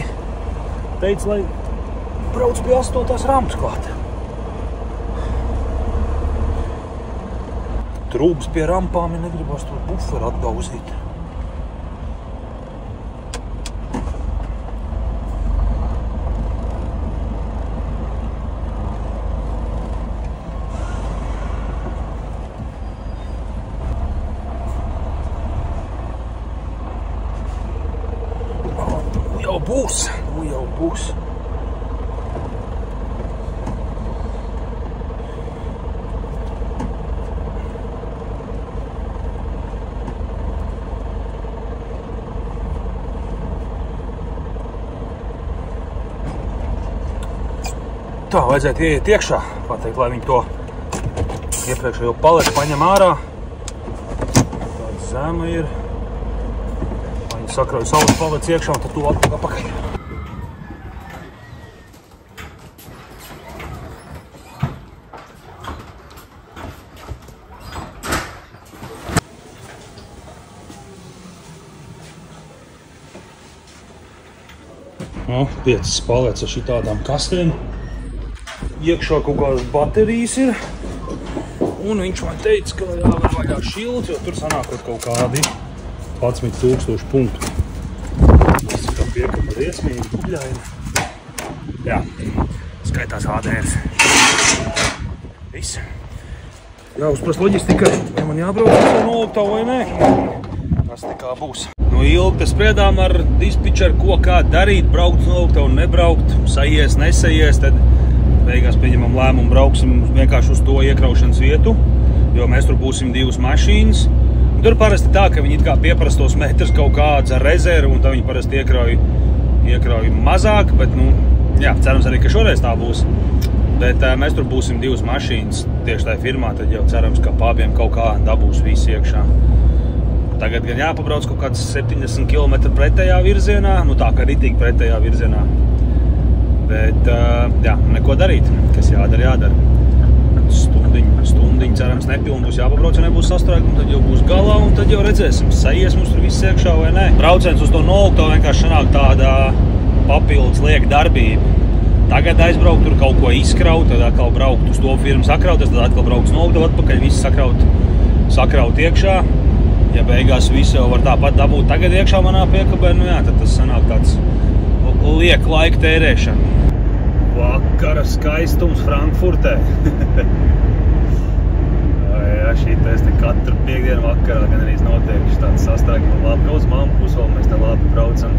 A: Teica, lai brauc pie 8. rampas klāt. Trūbas pie rampām, ja negribas to buferu atdauzīt. Nu jau būs. Tā, vajadzētu ieiet iekšā, pateikt, lai viņi to iepriekšējo paleti paņem ārā. Tāda zema ir. Viņi sakrauj savus paletus iekšā un tad to atpakaļ. Nu, 5 paletus ar šitādām kastēm. Iekšā kaut kādas baterijas ir. Un viņš man teica, ka jāvar vaļā šilts, jo tur sanākot kaut kādi 11,000 punktu. Tas ir kā piekaba riesmīgi, buļļaini. Jā, skaitās ADRs. Viss. Jāuzprast loģistika, vai man jābrauc ar to noliktavu vai nē. Tas tikā būs. Nu, ilgi spriedām ar dispečeru, ko kā darīt, braukt uz noliktavu un nebraukt, sajies, nesajies, tad beigās pieņemam lēmumu, brauksim vienkārši uz to iekraušanas vietu, jo mēs tur būsim 2 mašīnas. Tur parasti tā, ka viņi it kā pieprasa tos metrus kaut kāds ar rezervu, un tad viņi parasti iekrauj mazāk, bet, nu, jā, cerams arī, ka šoreiz tā būs. Bet mēs tur būsim 2 mašīnas tieši tajā firmā, tad jau cerams, ka pābiem kaut kā dabūs visi iekšā. Tagad gan jāpabrauc kaut kāds 70 km pretējā virzienā, nu tā kā ritīgi pretējā virzienā. Bet, jā, neko darīt, kas jādara. Stundiņu cerams nepilni būs jāpabrauc, ja nebūs sastrēgumi, tad jau būs galā, un tad jau redzēsim, sajies mums tur viss iekšā vai nē. Brauciens uz to noliktavu vienkārši sanāk tāda papildus lieka darbība. Tagad aizbraukt, tur kaut ko izkraut, tad atkal braukt uz to firmu sakrauties, tad atkal braukt uz noliktavu atpakaļ, viss sakraut iekšā. Ja beigās visu jau var tāpat dabūt tagad iekšā manā piekabē, nu jā, tad tas sanāk tāds liek laika tērēšana. Vakara skaistums Frankfurtē. Jā, šī te katru piekdienu vakarā gan arī notiek tāds sastrēgums. Labi, ka uz Mampus vēl mēs te labi braucam.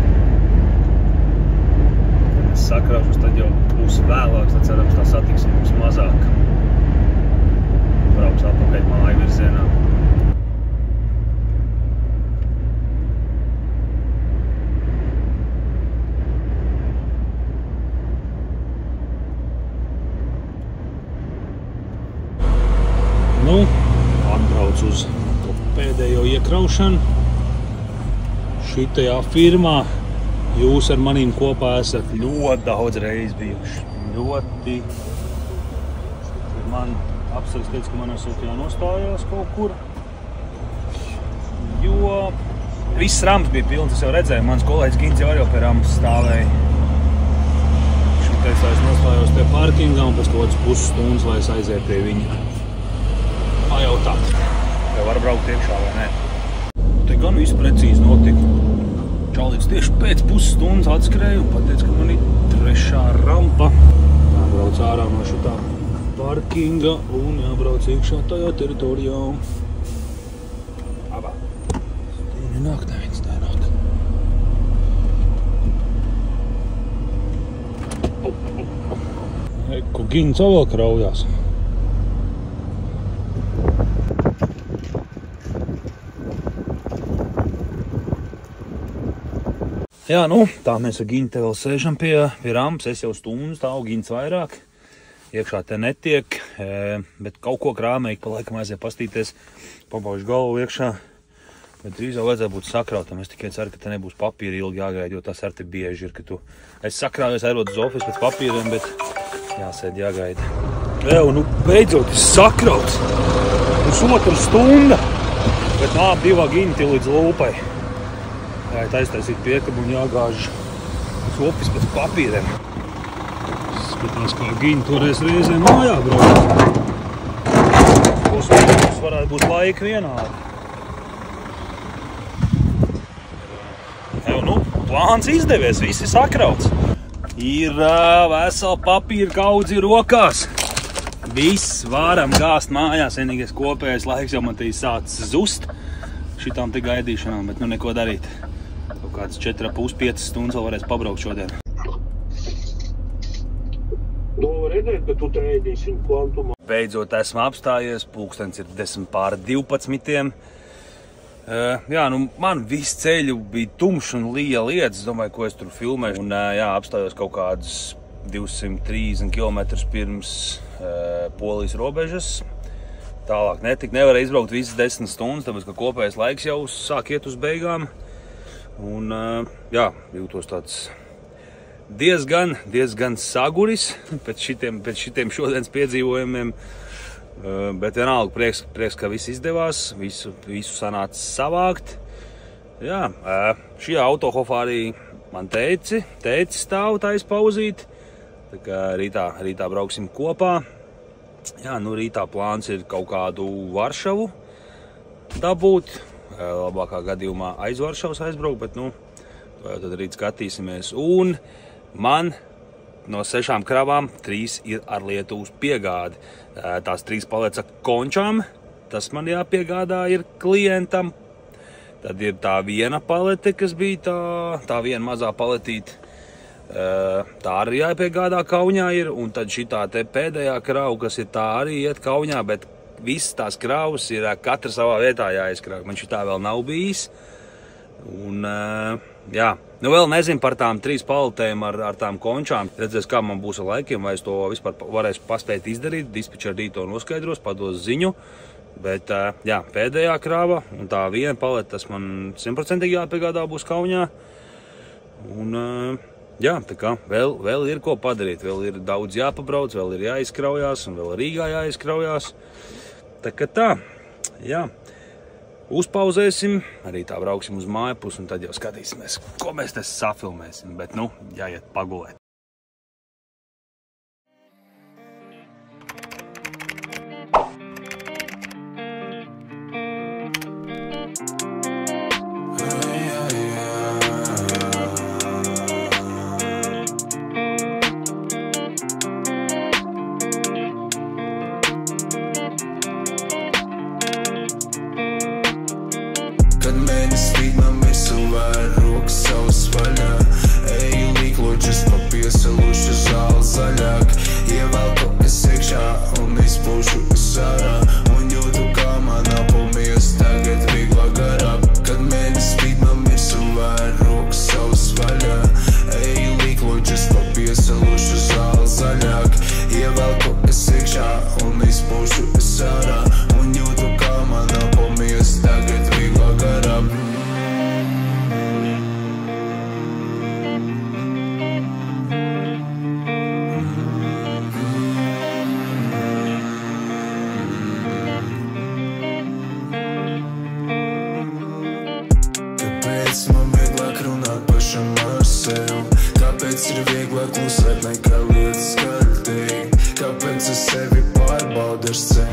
A: Kad es sakraušos, tad jau būs vēlāks, tad cerams tā satiksme būs mazāk. brauks atpakaļ māju virzienā. Nu, atbrauc uz to pēdējo iekraušanu. Šitajā firmā jūs ar manīm kopā esat ļoti daudz reiz bijuši. Ļoti. Man apsargs teica, ka man esot jānostājās kaut kur. Jo viss rams bija pilns, es jau redzēju, mans kolēģis Gins jau arī pie rams stāvēja. Šitais es nostājos pie parkingā un pēc kaut kādas pusstundas, lai es aizēju pie viņa. Pajautāt, vai var braukt iekšā vai nē. Te gan viss precīzi notika. Čalīts tieši pēc pusstundas atskrēja un pateica, ka man ir trešā rampa. Jābrauc ārā no šitā parkinga un jābrauc iekšā tajā teritorijā. Abā. Tā nenāk, neviens nenāk. Eku Gins vēl kraujās. Jā, nu, tā mēs ar Gini te vēl sēžam pie rampas. Es jau stundu stāvu, Gins vairāk. Iekšā te netiek, bet kaut ko krāmēji pa laikam aiziet pastīties. Pabaužu galvu iekšā. Bet drīz jau vajadzēja būt sakrautam. Es tikai ceru, ka te nebūs papīri ilgi jāgaida, jo tas ar te bieži ir, ka tu... Es sakrājos airot uz ofis pēc papīriem, bet jāsēd jāgaida. Jā, nu, beidzot, es sakrauts. Pusotru stunda. Bet nā, divā Gini līdz lūpai. Jāiet aiztaisīt piekabu un jāgāž uz ofis pēc papīriem. Skatās, kā Gini toreiz reizē mājā brauc. Mums varētu būt laika vienādi. Nu, plāns izdevies, visi sakrauts. Ir vesela papīra kaudzi rokās. Viss varam gāzt mājās, vienīgais kopējais laiks jau man te sācis zust šitām te gaidīšanām, bet nu neko darīt. Kāds 4,5-5 stundas vēl varēs pabraukt šodien.
C: Var redzēt, ka tu te ēdīsi viņu kvantumā.
A: Beidzot esmu apstājies, pulkstens ir 10:10. Jā, nu man viss ceļu bija tumšs un lija lietas, domāju, ko es tur filmēšu. Un jā, apstājos kaut kādus 230 km pirms Polijas robežas. Tālāk nevarēja izbraukt visas 10 stundas, tāpēc, ka kopējais laiks jau sāk iet uz beigām. Un, jā, jūtos tāds diezgan saguris pēc šitiem šodienas piedzīvojumiem. Bet vienalga prieks, ka viss izdevās, visu sanāca savākt. Jā, šajā autohofā arī man teici stāv tais pauzīt. Tā kā rītā brauksim kopā. Jā, nu rītā plāns ir kaut kādu Varšavu dabūt. Labākā gadījumā aiz Varšavas aizbraukt, bet nu, to jau tad rīt skatīsimies. Un man no 6 kravām 3 ir ar Lietuvas piegādi. Tās 3 paleca končām, tas man jāpiegādā ir klientam. Tad ir tā viena palete, kas bija tā viena mazā paletīte. Tā arī jāpiegādā Kaunijā ir, un tad šitā te pēdējā krava, kas ir tā arī iet Kaunijā, bet visas tās kravas ir katra savā vietā jāizkrauj. Man šitā vēl nav bijis. Un, jā, nu vēl nezinu par tām 3 paletēm ar tām končām. Redzēs, kā man būs ar laikiem, vai es to vispār varēšu paspēt izdarīt. Dispečer rīt to noskaidros, pados ziņu. Bet, jā, pēdējā krava un tā viena palete, tas man 100% jāpiegādā būs Kaunijā. Un, jā, tā kā vēl ir ko padarīt. Vēl ir daudz jāpabrauc, vēl ir jāizkraujās un vēl Rīgā jāizkraujās. Tā kā tā, jā, uzpauzēsim, arī tā brauksim uz mājapus un tad jau skatīsimies, ko mēs te safilmēsim, bet nu, jāiet pagulēt.
D: Rokas savas vaļā, eju līklo just pa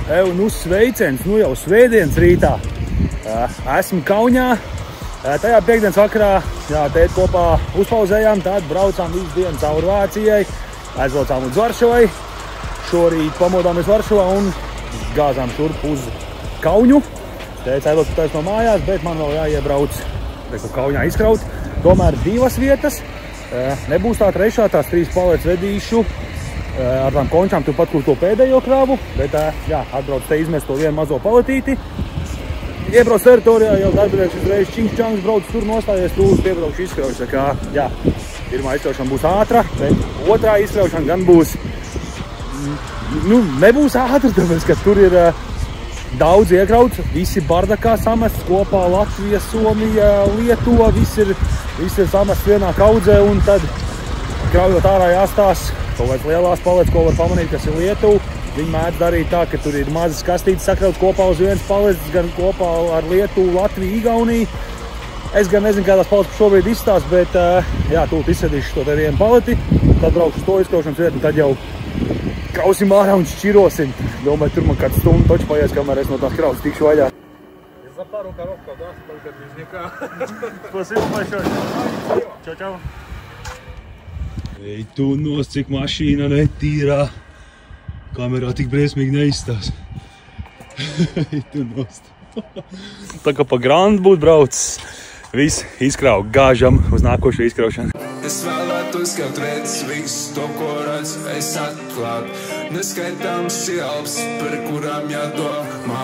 A: Nu sveiciens, nu jau svētdienas rītā. Esmu Kaunijā. Tajā piekdienas vakarā, jā, tēt kopā uzpauzējām, tad braucām visu dienu cauri Vācijai, aizbraucām līdz Varšavai. Šorīt pamodāmies Varšavā un gāzām šurp uz Kauniju. Tēts aizbrauc no mājās, bet man vēl jāiebrauc Kaunijā izkraut. Tomēr 2 vietas. Nebūs tā trešā, tās 3 paletes vedīšu ar tām končām turpat, kur to pēdējo kravu, bet jā, atbrauc te izmest to vienu mazo paletīti. Iebrauc teritorijā, jau darbinieks uzreiz čings-čangs brauc tur, nostājies tur, piebraukšu izkraušu. Tā kā, jā, pirmā izkraušana būs ātra, bet otrā izkraušana gan būs, nebūs ātra, tāpēc, ka tur ir daudz iekrauts, visi bardakā samests kopā, Latvija, Somija, Lietuva, viss ir samests vienā kaudzē, un tad kraujot ārā jāstās kaut kāds lielās paletes, ko var pamanīt, kas ir Lietuva. Viņi mēdz darīt tā, ka tur ir mazas kastītes sakraut kopā uz vienas paletes, gan kopā ar Lietuvu, Latviju, Igauniju. Es gan nezinu, kā tās paletes šobrīd izstās, bet jā, tūlīt izsadīšu to te vienu paleti, tad braukšu uz to izkraušanas vietu, un tad jau krausim ārā un šķirosim. Domāju, tur man kāds stundu toči paies, kamēr es no tās kraus tikšu vaļā.
E: За пару коробков даст только движника.
C: Спасибо большое. Čau.
A: Ej, tu nost, cik mašīna netīrā. Kamerā tik briesmīgi neizstās. Ej, tu nost. Tā kā pa grandu būtu braucis. Viss izkrau, gāžam uz nākošo izkraušanu.
D: Es vēlētos kaut redz visu to, ko redz, es atklāt. Neskaitāms ielas, par kurām jādomā.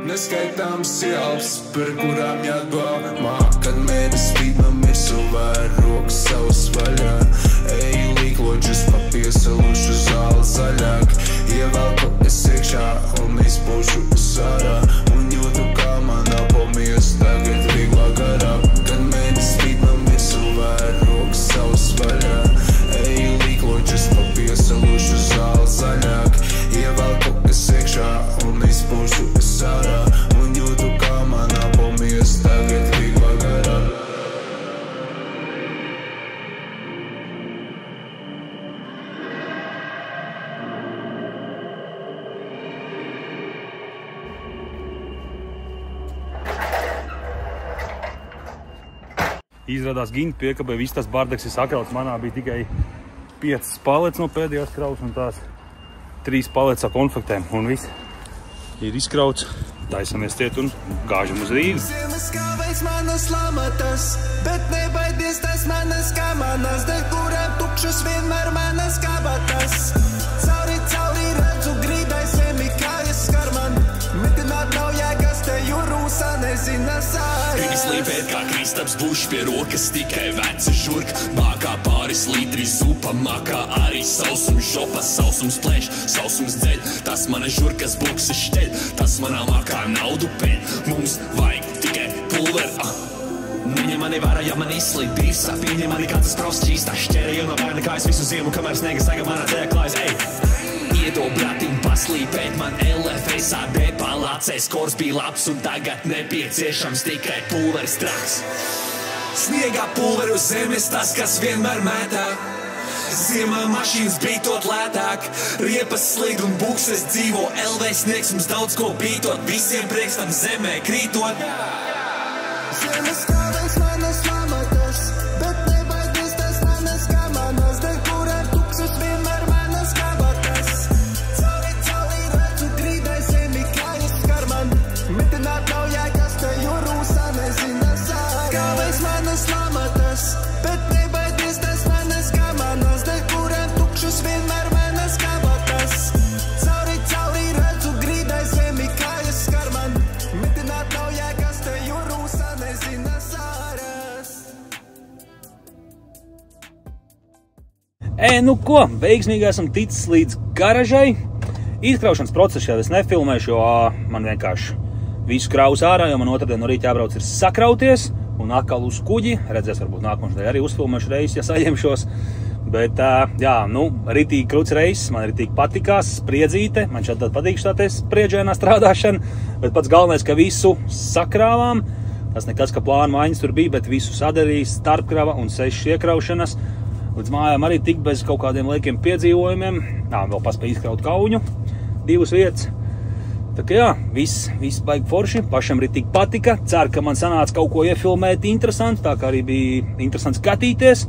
D: Neskaitāms ielas, par kurām jādomā. Kad mēnes spīd, man visu var rokas savas vaļā. Eju līkloģus pa piesalušu zāli zaļāk. Ievelku es iekšā un izpūšu sārā. Un jūtu, kā manā pomies tagad vieglā garā. Kad mēnes spīd, man visu var rokas savas vaļā. Eju līkloģus pa piesalušu zāli zaļāk. Ievelku es iekšā un izpūšu sārā. Un jūtu, kā manā pomies tagad vieglā garā.
A: Izrādās Ginta piekabē, viss tas bardaks ir sakrauts. Manā bija tikai 5 paletes no pēdējās kraus un tās 3 paletes ar konfektēm. Un viss ir izkrauts. Taisamies ciet un gāžam uz Rīgu.
D: Ziemas kāvēs manas lamatas, bet nebaidies tas manas kamanas, dēļ kurām tukšas vienmēr manas kabatas. Cauri redzu grīdai zemi, kājas skar man. Mitināt nav jēgas, te jūrūsā nezina sājas.
F: Gribi slīpēt kā Kristaps bušs pie rokas, tikai veca žurka. Bākā pāris litri zupa, makā arī sausums žopa. Sausums plēš, sausums dzeļ, tas mana žurkas bukses šķeļ. Tas manā makā naudu pēļ, mums vajag tikai pulver. Neņem mani vērā, ja man izslīd divs. Pieņem mani kāds prosts čīstā šķērē, jo no bērna kājas visu ziemu, kamēr sniegas tagad manā ceļā klājas. Iedo bratim paslīpēt man LFSAD palācēs, kors bija labs un tagad nepieciešams tikai pulveris traks. Sniegā pulveri uz zemes, tas, kas vienmēr mētā. Ziemā mašīnas bītot lētāk, riepas slīd un bukses dzīvo. LV sniegs mums daudz ko bītot, visiem prieks tam zemē krītot.
D: Ziemas kāvēs manas lamatas, bet nebaidies tas manas kamanas, dēļ kurām tukšas vienmēr manas kabatas. Cauri redzu grīdai zemi, kājas skar man. Mitināt nav jēgas, te jūrūsā nezina sājas. Kāvēs manas lamatas, bet nebaidies tas manas kamanas, dēļ kurām tukšas vienmēr manas kabatas. Cauri redzu grīdai zemi, kājas skar man. Mitināt nav jēgas, te jūrūsā nezina sājas.
A: Nu ko, veiksmīgi esam ticis līdz garažai. Izkraušanas procesu jau es nefilmēšu, jo man vienkārši visu kraus ārā, jo man otrdien no rīta jābrauc ir sakrauties un atkal uz kuģi. Redzēs, varbūt nākošais arī uzfilmēšu reizi, ja saņemšos. Bet, jā, ritīgi kruts reiss, man ritīgi patikās, spriedzīte. Man šādi tad patīk šādi spriedžēnā strādāšana, bet pats galvenais, ka visu sakrāvām. Tas nekas, ka plāna maiņas tur bija, bet visu sadarīja, starpkrava un 6 iekraušanas. Līdz mājām arī tik bez kaut kādiem liekiem piedzīvojumiem. Vēl paspēja izkraut Kauņu, 2 vietas. Tā kā jā, viss baigi forši, pašam arī tik patika. Ceru, ka man sanāca kaut ko iefilmēt interesanti, tā kā arī bija interesanti skatīties.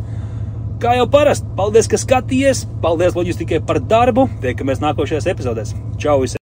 A: Kā jau parasti, paldies, ka skatījies, paldies Loģistikai par darbu, tiekamies nākošajās epizodēs. Čau visiem!